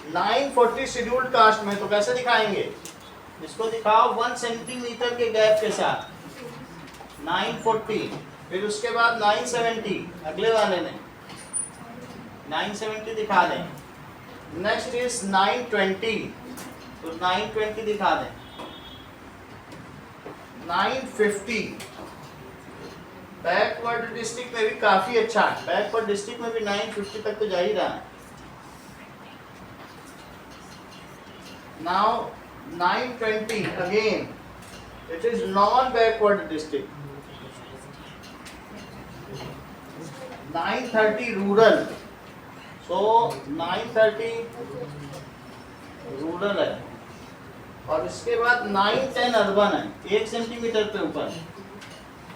940 शेड्यूल्ड कास्ट में तो कैसे दिखाएंगे, इसको दिखाओ 1 सेंटीमीटर के गैप के साथ 940, फिर उसके बाद 970, अगले वाले ने 970 दिखा दें। नेक्स्ट इज 920, तो 920 दिखा दें। 950 बैकवर्ड डिस्ट्रिक्ट में भी काफी अच्छा है, बैकवर्ड डिस्ट्रिक्ट में भी 950 तक तो जा ही रहा है। Now 920 again it is non backward district. 930 rural, so 930 rural है, और इसके बाद 910 अर्बन है, 1 सेंटीमीटर पे ऊपर।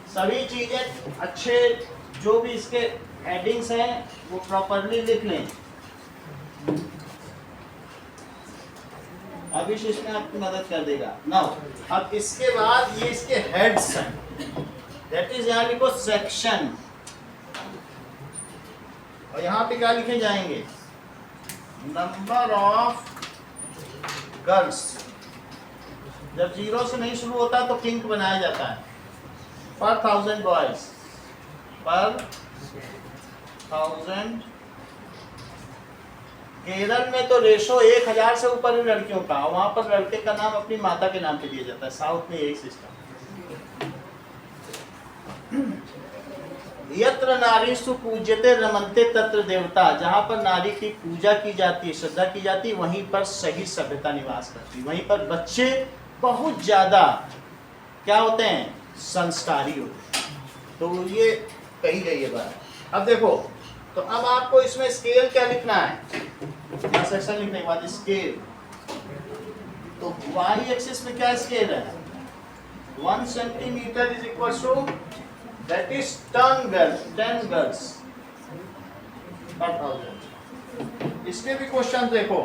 सभी चीजें अच्छे, जो भी इसके हेडिंग्स हैं वो प्रॉपरली लिख लें। अभी इसमें आपकी मदद कर देगा। नाउ अब इसके बाद ये इसके हेड्स हैं, दैट इज यहाँ लिखो सेक्शन, और यहाँ पे क्या लिखे जाएंगे, नंबर ऑफ गर्ल्स। जब 0 से नहीं शुरू होता तो किंक बनाया जाता है, पर 1000 बॉयज, पर 1000। केरल में तो रेशो 1000 से ऊपर है लड़कियों का, वहां पर लड़के का नाम अपनी माता के नाम पे दिया जाता है। साउथ में यही सिस्टम। यत्र नारीषु पूज्यते रमन्ते तत्र देवता, जहाँ पर नारी की पूजा की जाती है, श्रद्धा की जाती है, वहीं पर सही सभ्यता निवास करती है, वहीं पर बच्चे बहुत ज़्यादा क्या होते हैं, संस्कारी होते हैं। तो ये कही गई है बात। अब देखो, तो अब आपको इसमें स्केल क्या लिखना है, सेक्शन लिखने के बाद स्केल। तो वाई एक्सिस में क्या स्केल है, 1 centimetre is equal to that is 10 girls per thousand. इसके भी क्वेश्चन देखो,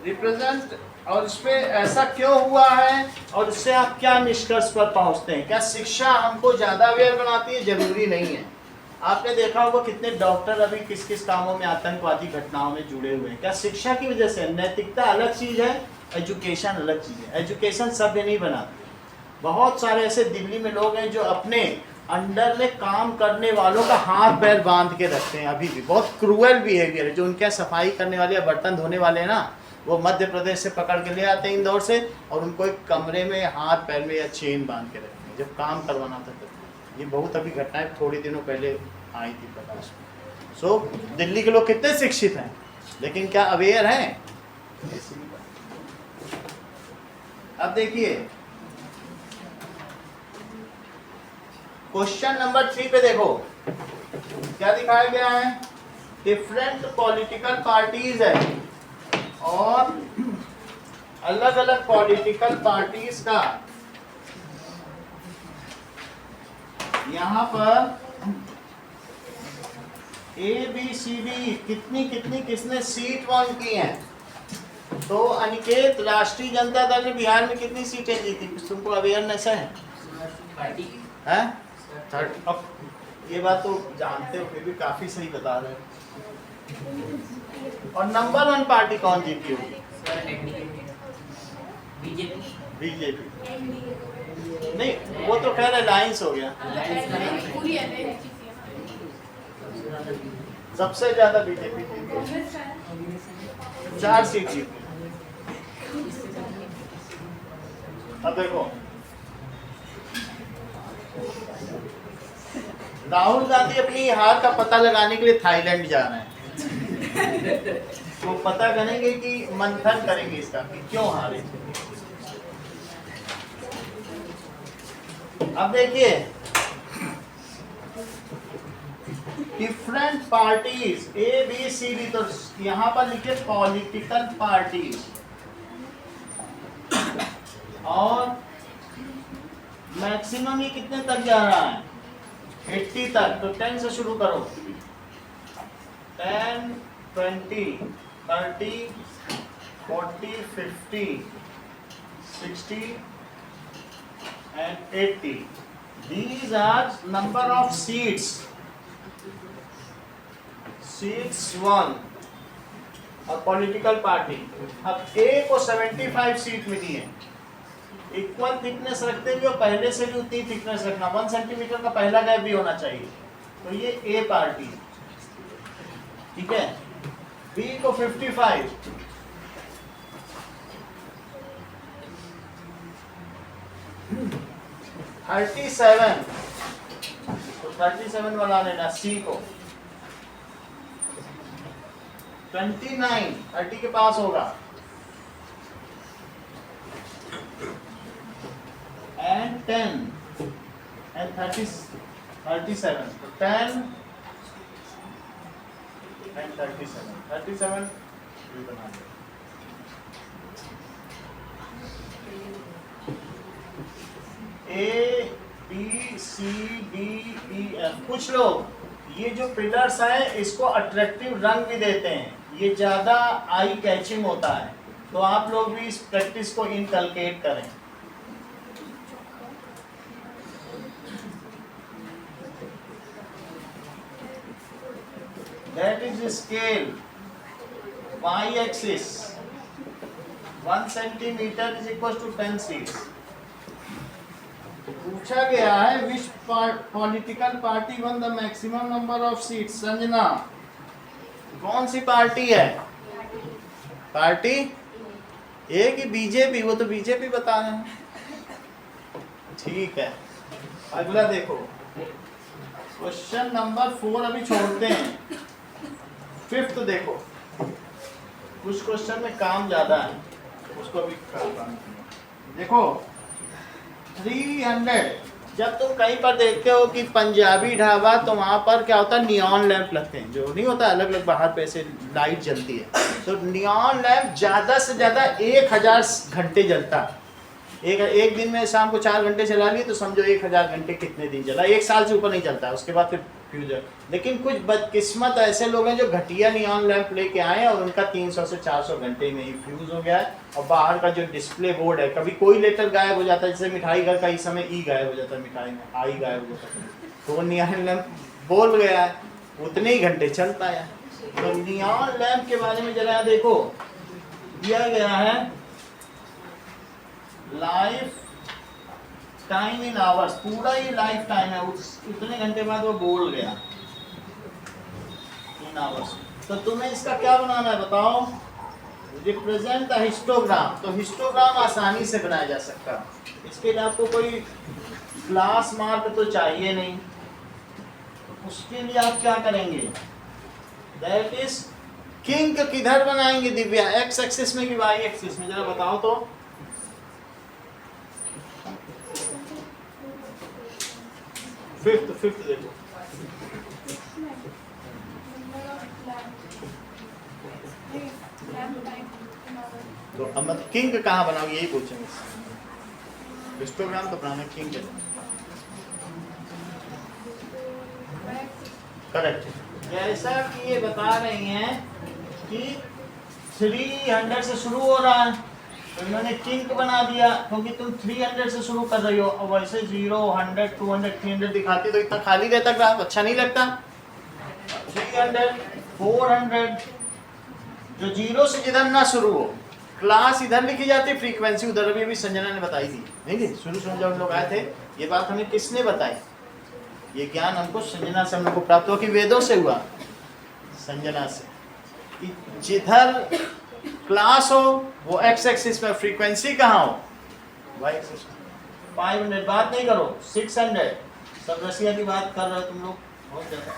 रिप्रेजेंट, और इसमें ऐसा क्यों हुआ है और इससे आप क्या निष्कर्ष पर पहुंचते हैं। क्या शिक्षा हमको ज्यादा अवेयर बनाती है, जरूरी नहीं है। आपने देखा होगा कितने डॉक्टर अभी किस किस कामों में, आतंकवादी घटनाओं में जुड़े हुए हैं, क्या शिक्षा की वजह से। नैतिकता अलग चीज है, एजुकेशन अलग चीज है। एजुकेशन सभ्य नहीं बनाती। बहुत सारे ऐसे दिल्ली में लोग हैं जो अपने अंडर में काम करने वालों का हाथ पैर बांध के रखते हैं, अभी भी बहुत क्रूअल बिहेवियर है। जो उनके सफाई करने वाले या बर्तन धोने वाले हैं ना, वो मध्य प्रदेश से पकड़ के ले आते हैं इंदौर से, और उनको एक कमरे में हाथ पैर में या चेन बांध के रखते हैं जब काम करवाना था तब। ये बहुत अभी घटनाएं थोड़ी दिनों पहले आई थी प्रकाश में। सो दिल्ली के लोग कितने शिक्षित हैं, लेकिन क्या अवेयर हैं। अब देखिए क्वेश्चन नंबर 3 पे देखो क्या दिखाया गया है, डिफरेंट पॉलिटिकल पार्टीज है और अलग अलग पॉलिटिकल पार्टीज का यहां पर ABCD कितनी कितनी किसने सीट वन की हैं। तो अनिकेत, राष्ट्रीय जनता दल ने बिहार में कितनी सीटें जीती, तुमको अवेयरनेस है? हैं? 30। अब ये बात तो जानते हो, फिर भी काफी सही बता रहे हो। और नंबर 1 पार्टी कौन जीती होगी? बीजेपी। नहीं, वो तो खैर अलायंस हो गया। सबसे ज्यादा बीजेपी जीती, 4 सीट जीती। अब देखो, राहुल गांधी अपनी हार का पता लगाने के लिए थाईलैंड जा रहे हैं। वो पता करेंगे कि मंथन करेंगे इसका कि क्यों हारे। अब देखिए, डिफरेंट पार्टीज ABCD, तो यहां पर लिखे पॉलिटिकल पार्टीज, और मैक्सिमम ये कितने तक जा रहा है, 80 तक। तो 10 से शुरू करो, 10, 20, 30, 40, 50, 60 and 80. These are number of seats. Seats 1 और पॉलिटिकल पार्टी। अब A को 75 सीट मिली है। इक्वल थिकनेस रखते हुए पहले से भी उतनी थिकनेस रखना, 1 सेंटीमीटर का पहला गैप भी होना चाहिए। तो ये A पार्टी, ठीक है। B को 55, तो 37 वाला लेना। C को 29, 30 के पास होगा, and 10 and 37, तो 10 and 37 ये बना दो। A B C D E F। कुछ लोग ये जो पिलर्स हैं इसको अट्रैक्टिव रंग भी देते हैं, ये ज्यादा आई कैचिंग होता है। तो आप लोग भी इस प्रैक्टिस को इनकलकेट करें। That is scale y-axis 1 centimeter is equal to 10 seats। पूछा गया है विच political party one the maximum number of seats. Sanjana, कौन सी पार्टी है? पार्टी ए की बीजेपी? वो तो बीजेपी बता रहे हैं। ठीक है, अगला देखो, क्वेश्चन नंबर 4 अभी छोड़ते हैं। 5th देखो, कुछ क्वेश्चन में काम ज्यादा है, उसको भी देखो। 300। जब तुम कहीं पर देखते हो कि पंजाबी ढाबा, तो वहाँ पर क्या होता है, नियॉन लैंप लगते हैं, जो नहीं होता अलग अलग बाहर पे ऐसे लाइट जलती है। तो नियॉन लैंप ज़्यादा से ज़्यादा 1000 घंटे जलता। एक दिन में शाम को 4 घंटे चला लिए तो समझो 1000 घंटे कितने दिन चला, 1 साल से ऊपर नहीं चलता, उसके बाद फिर फ्यूज है। लेकिन कुछ बदकिस्मत ऐसे लोग हैं जो घटिया नियॉन लैंप लेके आए और उनका 300 से 400 घंटे में ही फ्यूज हो गया है। और बाहर का जो डिस्प्ले बोर्ड है, कभी कोई लेटर गायब हो जाता है, जैसे मिठाई घर का इस समय ई गायब हो जाता है, मिठाई में आई गायब हो जाता है, तो वो नियॉन लैंप बोल गया है, उतने ही घंटे चलता है। तो नियॉन लैंप के बारे में जरा देखो, दिया गया है लाइफ टाइम इन आवर्स, पूरा ही लाइफ टाइम है, उतने घंटे बाद वो बोल गया इन आवर्स। तो तुम्हें इसका क्या बनाना है बताओ, रिप्रेजेंट द हिस्टोग्राम। तो हिस्टोग्राम आसानी से बनाया जा सकता है, इसके लिए आपको कोई क्लास मार्क तो चाहिए नहीं। उसके लिए आप क्या करेंगे, दैट इज किंग किधर बनाएंगे दिव्या, एक्स एक्सिस में कि वाई एक्सिस में, जरा बताओ तो। फिफ्थ देखो, तो अब मतलब किंग कहाँ बनाओगे यही पूछेंगे, हिस्टोग्राम तो बनाना किंग है। करेक्ट। जैसा कि ये बता रही हैं कि 300 से शुरू हो रहा है, तो इन्होंने किंग बना दिया, क्योंकि तुम 300 से शुरू कर रही हो, और वैसे 0, 100, 200, 300 दिखाती तो इतना खाली रहता ग्राफ, अच्छा नहीं लगता। 300, 400, जो 0 से जिधर ना शुरू हो, क्लास इधर लिखी जाती, फ्रीक्वेंसी उधर। अभी संजना ने बताई थी, नहीं शुरू जब हम लोग आए थे, ये बात हमें किसने बताई, ये ज्ञान हमको संजना से हम लोग को प्राप्त हुआ, कि वेदों से हुआ, संजना से, कि जिधर क्लास हो वो एक्स एक्सिस में, फ्रीक्वेंसी कहाँ हो, वाई एक्सिस में। 500 बात नहीं करो, 600, सब रसिया की बात कर रहे हो तुम लोग, बहुत ज़्यादा,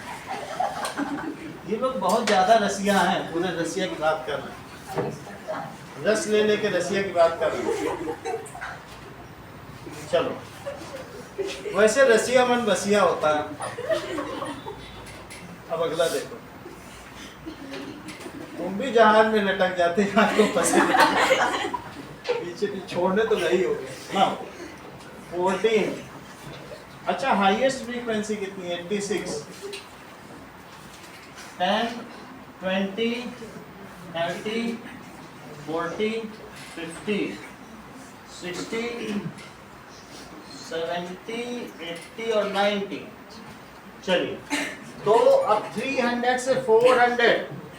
ये लोग बहुत ज़्यादा रसिया हैं, पूरे रसिया की बात कर रहे हैं, रस ले लेके रसिया की बात कर रहे हैं। चलो, वैसे रसिया मन बसिया होता है। अब अगला देखो, तुम भी जहाज में लटक जाते हैं, आपको फंसे पीछे छोड़ने तो नहीं हो ना। 14, अच्छा हाईएस्ट फ्रीक्वेंसी कितनी है, 86, 10, 20, 30, 40, 50, 60, 70, 80 और 90। चलिए, तो अब 300 से 400,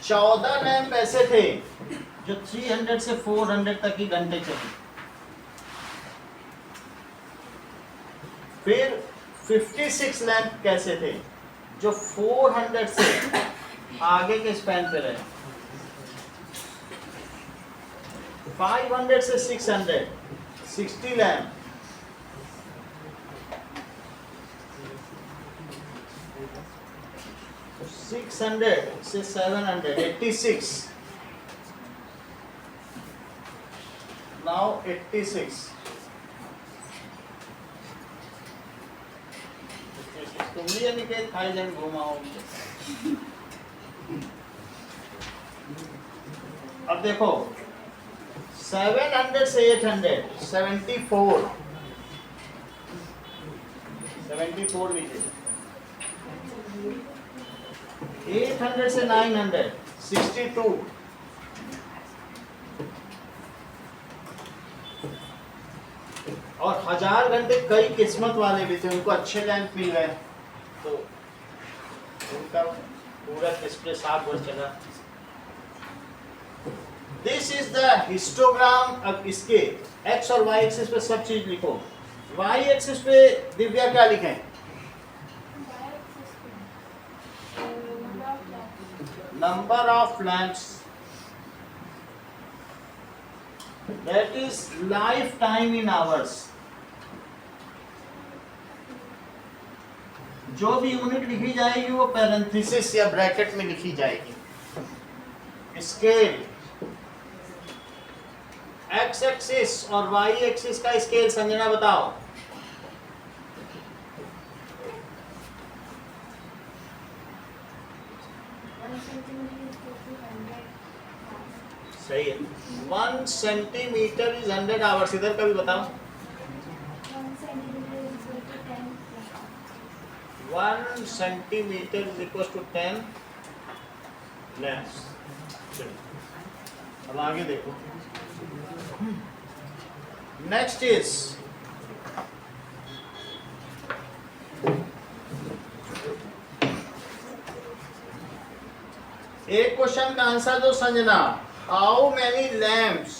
14 लैंप ऐसे थे जो 300 से 400 तक ही घंटे चले। फिर 56 लैंप कैसे थे जो 400 से आगे के स्पैन पे रहे। 500 से 600, 60 लैंप। 600 से 700, 86। Now 86। तुम भी निकेत खाई जन घुमाओ। अब देखो 700 से 800, 74, 74 लीजिए। 800 से 900, 62, और 1000 घंटे कई किस्मत वाले भी थे, उनको अच्छे लैंप मिल गए तो उनका पूरा डिस्प्ले 7 वर्ष चला। This is the histogram. अब इसके एक्स और वाई एक्सिस पे सब चीज लिखो। वाई एक्सिस पे दिव्या क्या लिखें? Number of lamps, that is life time in hours. जो भी यूनिट लिखी जाएगी वो पैरेंथेसिस या ब्रैकेट में लिखी जाएगी। स्केल, एक्स एक्सिस और वाई एक्सिस का स्केल संजना बताओ। सही है। 1 सेंटीमीटर इज 100 आवर्स। इधर का भी बताओ। 1 centimetre is equal to 10 lamps. अब आगे देखो। नेक्स्ट इज एक क्वेश्चन का आंसर दो Sanjana. How many lamps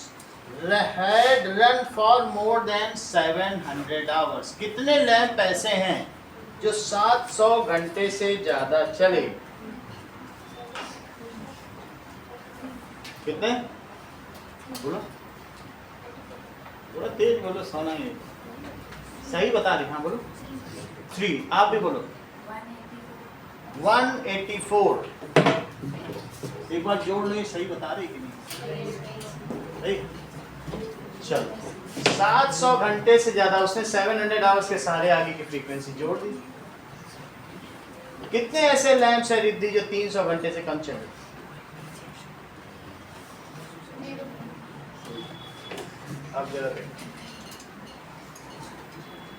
had run for more than 700 hours. कितने लैंप ऐसे हैं जो 700 घंटे से ज्यादा चले? कितने? बोलो बोलो, तेज बोलो, सोना है। सही बता रही। हाँ बोलो। 3। आप भी बोलो। 184। एक बार जोड़ लो, सही बता रही कि नहीं? सही। चलो 700 घंटे से ज्यादा, उसने 700 आवर्स के सारे आगे की फ्रीक्वेंसी जोड़ दी। कितने ऐसे लैंप्स है रिद्धि जो 300 घंटे से कम चले? अब जरा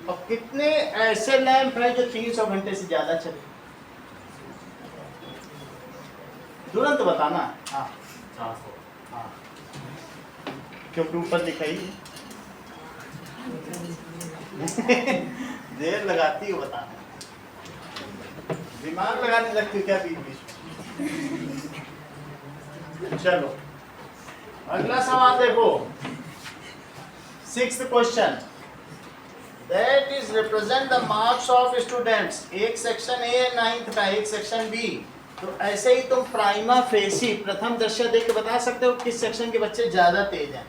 और कितने ऐसे लैंप है जो 300 घंटे से ज्यादा चले? तुरंत बताना। हाँ 400। हाँ, क्योंकि ऊपर लिखा ही है। देर लगाती हो बताना। दिमाग लगाने लगती क्या बीच बीच में। चलो अगला सवाल देखो। 6th question. That is represent the marks of students। एक सेक्शन ए 9th का, एक सेक्शन बी। तो ऐसे ही तुम प्राइमा फेसी प्रथम दृश्य देख के बता सकते हो किस सेक्शन के बच्चे ज्यादा तेज हैं।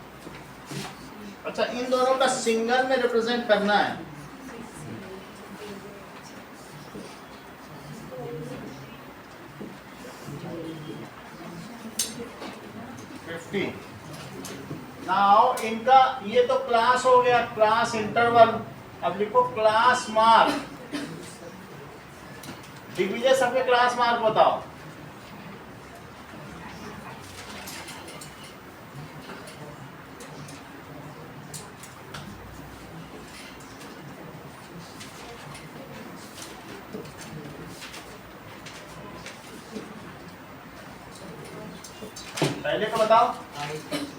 अच्छा, इन दोनों का सिंगल में रिप्रेजेंट करना है। नाउ इनका ये तो क्लास हो गया, क्लास इंटरवल। अब लिखो क्लास मार्क। दिग्विजय सबके क्लास मार्क बताओ। पहले का बताओ,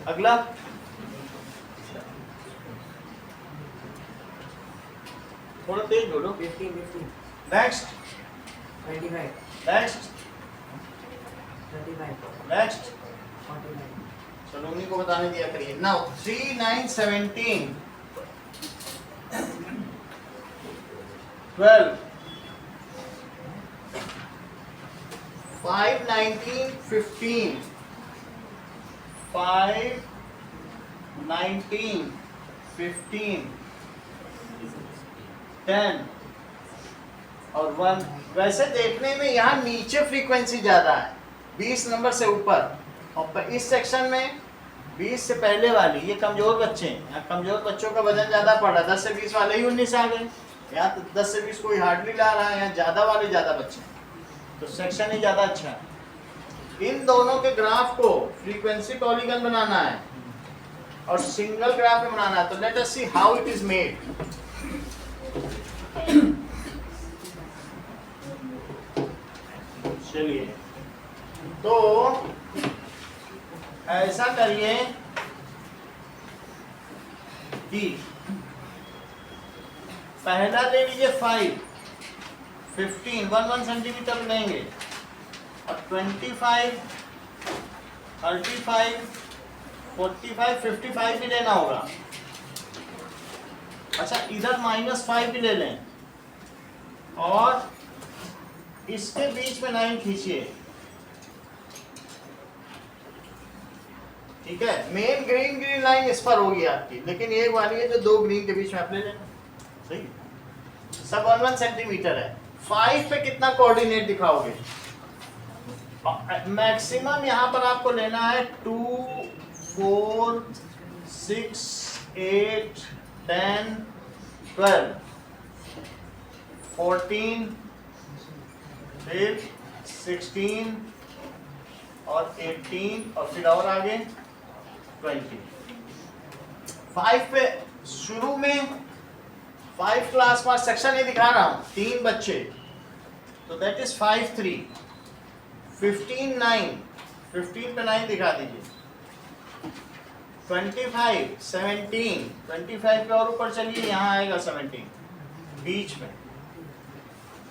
अगला थोड़ा तेज बोलो। 50। नेक्स्ट 25। नेक्स्ट 35। नेक्स्ट। 49। चलो उन्हीं को बताने दिया करिए। नाउ 3 9 17 12 5 19 15 5 19 15 10 और 1। वैसे देखने में यहाँ नीचे फ्रीक्वेंसी ज्यादा है, 20 नंबर से ऊपर। और इस सेक्शन में 20 से पहले वाली ये कमजोर बच्चे हैं। यहाँ कमजोर बच्चों का वजन ज्यादा पड़ रहा है। 10 से 20 वाले ही 19 आ गए। यहाँ तो 10 से 20 कोई हार्डली ला रहा है। यहाँ ज्यादा वाले ज्यादा बच्चे हैं, तो सेक्शन ही ज्यादा अच्छा है। इन दोनों के ग्राफ को फ्रीक्वेंसी पॉलीगन बनाना है और सिंगल ग्राफ में बनाना है। तो let us see how it is made. चलिए, तो ऐसा करिए कि पहला ले लीजिए 5 15 1 सेंटीमीटर लेंगे और 25 35 45 55 भी लेना होगा। अच्छा, इधर -5 भी ले लें और इसके बीच में लाइन खींचिए। ठीक है, मेन ग्रीन लाइन इस पर होगी आपकी, लेकिन एक वाली है जो 2 ग्रीन के बीच में आप ले लेना। सही, सब 1 सेंटीमीटर है। 5 पे कितना कोऑर्डिनेट दिखाओगे? मैक्सिमम यहाँ पर आपको लेना है 2 4 6 8 10 12 14 फिर 16 और 18 और फिर और आगे 20। 5 पे शुरू में 5 क्लास में सेक्शन ये दिखा रहा हूँ 3 बच्चे, तो दैट इज 5 3 15 9, 15 पे 9 दिखा दीजिए। 25 17, 25 पे और ऊपर चलिए, यहाँ आएगा 17 बीच में।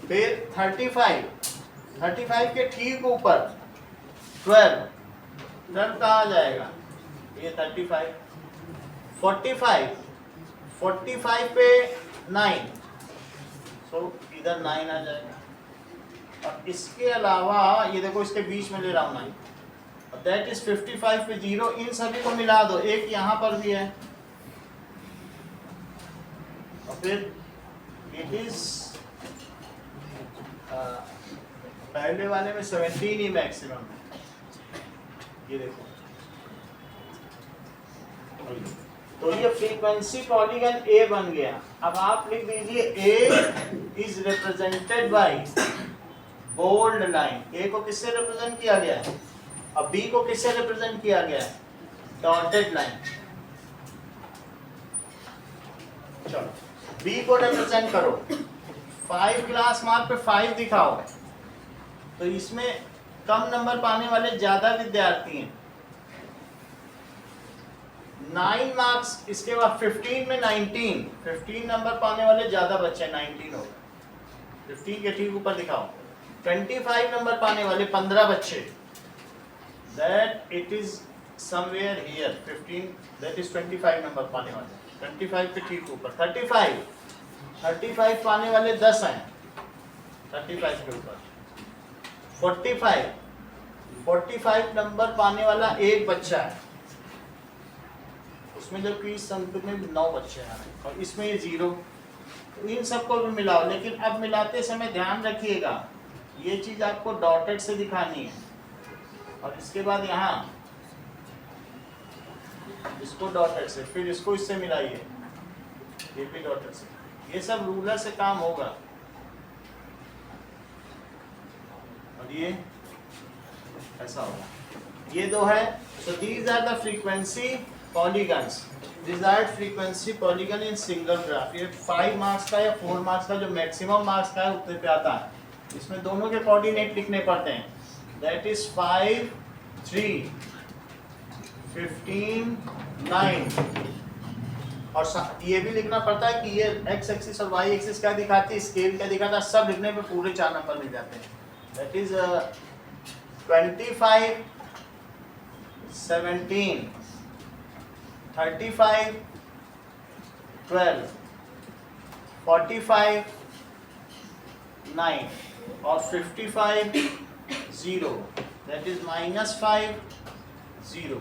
फिर 35 के ठीक ऊपर 12 कहाँ जाएगा, ये 35। 45 पे 9, सो इधर 9 आ जाएगा। और इसके अलावा ये देखो इसके बीच में ले रहा हूँ 9, और दैट इज 55 पे 0। इन सभी को मिला दो, एक यहाँ पर भी है, और फिर इट इज पहले वाले में 17 ही मैक्सिमम है, ये देखो। तो ये फ्रीक्वेंसी पॉलीगन ए बन गया। अब आप लिख दीजिए A is represented by bold line. A को किससे रिप्रेजेंट किया गया है, अब बी को किससे रिप्रेजेंट किया गया है, डॉटेड लाइन। चलो बी को रिप्रेजेंट करो। 5 क्लास मार्क पे 5 दिखाओ, तो इसमें कम नंबर पाने वाले ज्यादा विद्यार्थी हैं। 9 मार्क्स, इसके बाद 15 में 19, 15 नंबर पाने वाले ज्यादा बच्चे 19 हो गए। 15 के ठीक ऊपर दिखाओ। 25 नंबर पाने वाले 15 बच्चे, that it is somewhere here. 15 that is 25 number पाने वाले, 25 के ठीक ऊपर। 35 पाने वाले 10 हैं 35 के ऊपर। 45 नंबर पाने वाला एक बच्चा है, उसमें जबकि इस संख्या में 9 बच्चे हैं, और इसमें ये 0। तो इन सबको भी मिलाओ, लेकिन अब मिलाते समय ध्यान रखिएगा ये चीज आपको डॉटेड से दिखानी है, और इसके बाद यहाँ इसको डॉटेड से, फिर इसको इससे मिलाइए, ये भी डॉटेड से। ये सब रूलर से काम होगा। और ये ऐसा होगा, ये 2 है। So these are the frequency polygons, desired frequency polygon in single graph. ये 5 मार्क्स का या 4 मार्क्स का जो मैक्सिमम मार्क्स का है उतने पे आता है। इसमें दोनों के कोऑर्डिनेट लिखने पड़ते हैं, दैट इज 5 3 15 9। और ये भी लिखना पड़ता है कि ये एक्स एक्सिस और वाई एक्सिस क्या दिखाती है, स्केल क्या दिखाता है, सब लिखने पे पूरे 4 नंबर मिल जाते हैं। दैट इज 25 17 35 12 45 9 और 55 0, दैट इज -5 0।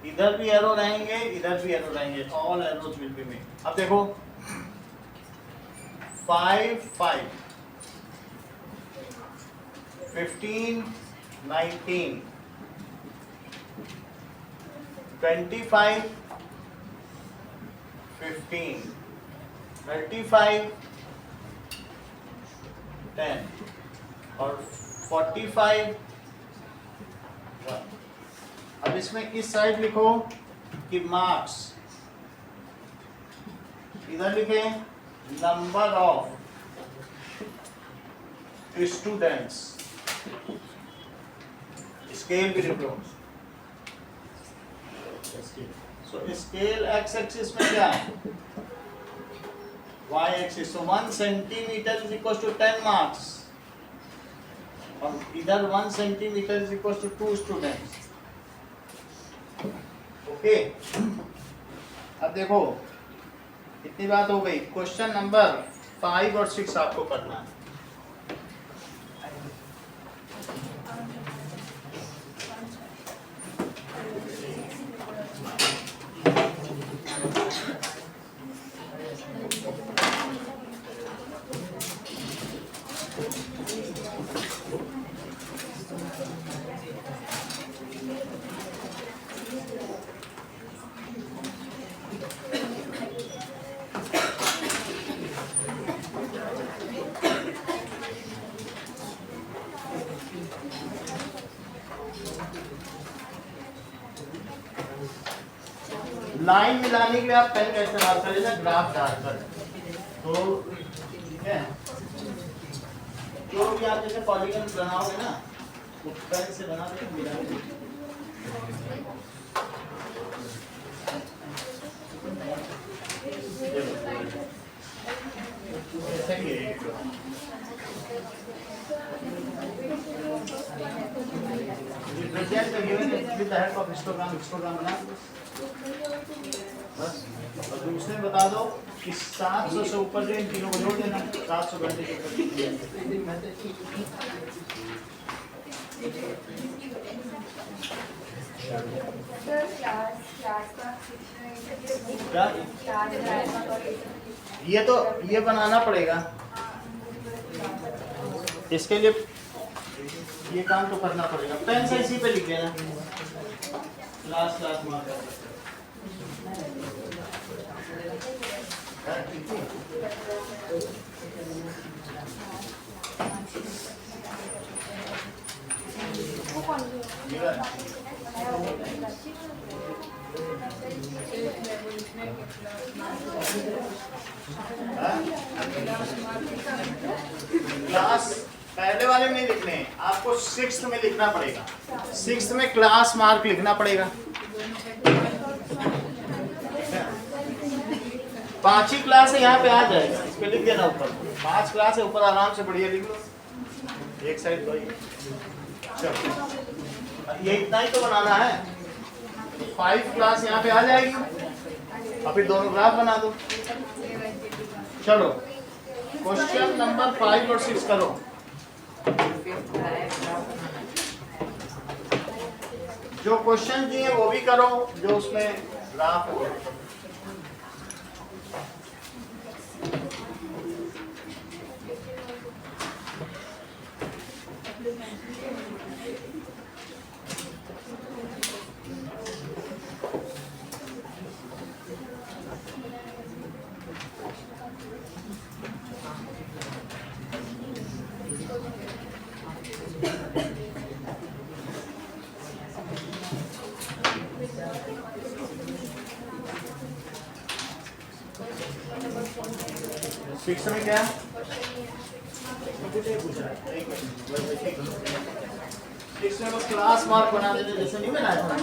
इधर भी एरो रहेंगे, इधर भी एरो रहेंगे, all arrows will be made. अब देखो 5 5 15 19 25 15 35 10 और 45 1। अब इसमें इस साइड लिखो कि मार्क्स, इधर लिखे नंबर ऑफ स्टूडेंट्स, स्केल भी लिखो। सो स्केल एक्स एक्सिस में क्या है, Y axis. So 1 centimetre is equal to 10 marks, और इधर 1 centimetre is equal to 2 students. Okay, अब देखो इतनी बात हो गई। क्वेश्चन नंबर 5 और 6 आपको करना है। लाइन मिलाने के लिए आप पेन का इस्तेमाल करें ना, ग्राफ डालकर। तो ठीक है, जो भी आप जैसे पॉलीगन बनाओगे ना, वो पेन से बना के मिला के ऐसा ही है। हिस्टोग्राम बना बस। और दूसरे में बता दो कि 700 से ऊपर जो इन तीनों को जोड़ देना, 700 घंटे के ऊपर। ये बनाना पड़ेगा, इसके लिए ये काम तो करना पड़ेगा। पेन से इसी पे लिख देना, क्लास मार्क। क्लास पहले वाले में नहीं लिखने, आपको 6th में लिखना पड़ेगा। 6th में क्लास मार्क लिखना पड़ेगा। 5 ही क्लास है, यहाँ पे आ जाएगा, इस पे लिख देना ऊपर। 5 क्लास है ऊपर, आराम से बढ़िया लिख लो, एक साइड तो ही। चलो ये इतना ही तो बनाना है। 5 क्लास यहाँ पे आ जाएगी, और फिर दोनों ग्राफ बना दो। चलो क्वेश्चन नंबर 5 और 6 करो। जो क्वेश्चन दिए वो भी करो, जो उसमें ग्राफ है वो भी करो। सिक्स में क्या सिक्स में बस क्लास मार्क बना देते, जैसे नहीं बनाया था,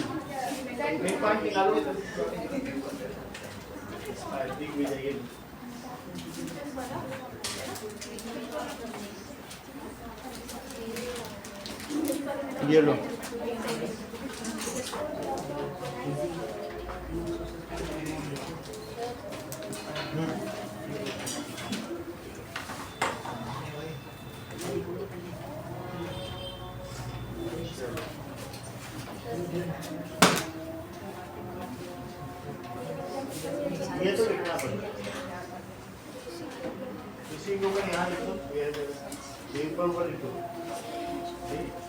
मिड पॉइंट निकालोगे तो ठीक भी जाएगी। ये लो ये तो लिखना पड़ेगा, इसी को यहाँ लिखो, ये ऊपर लिखो, ठीक।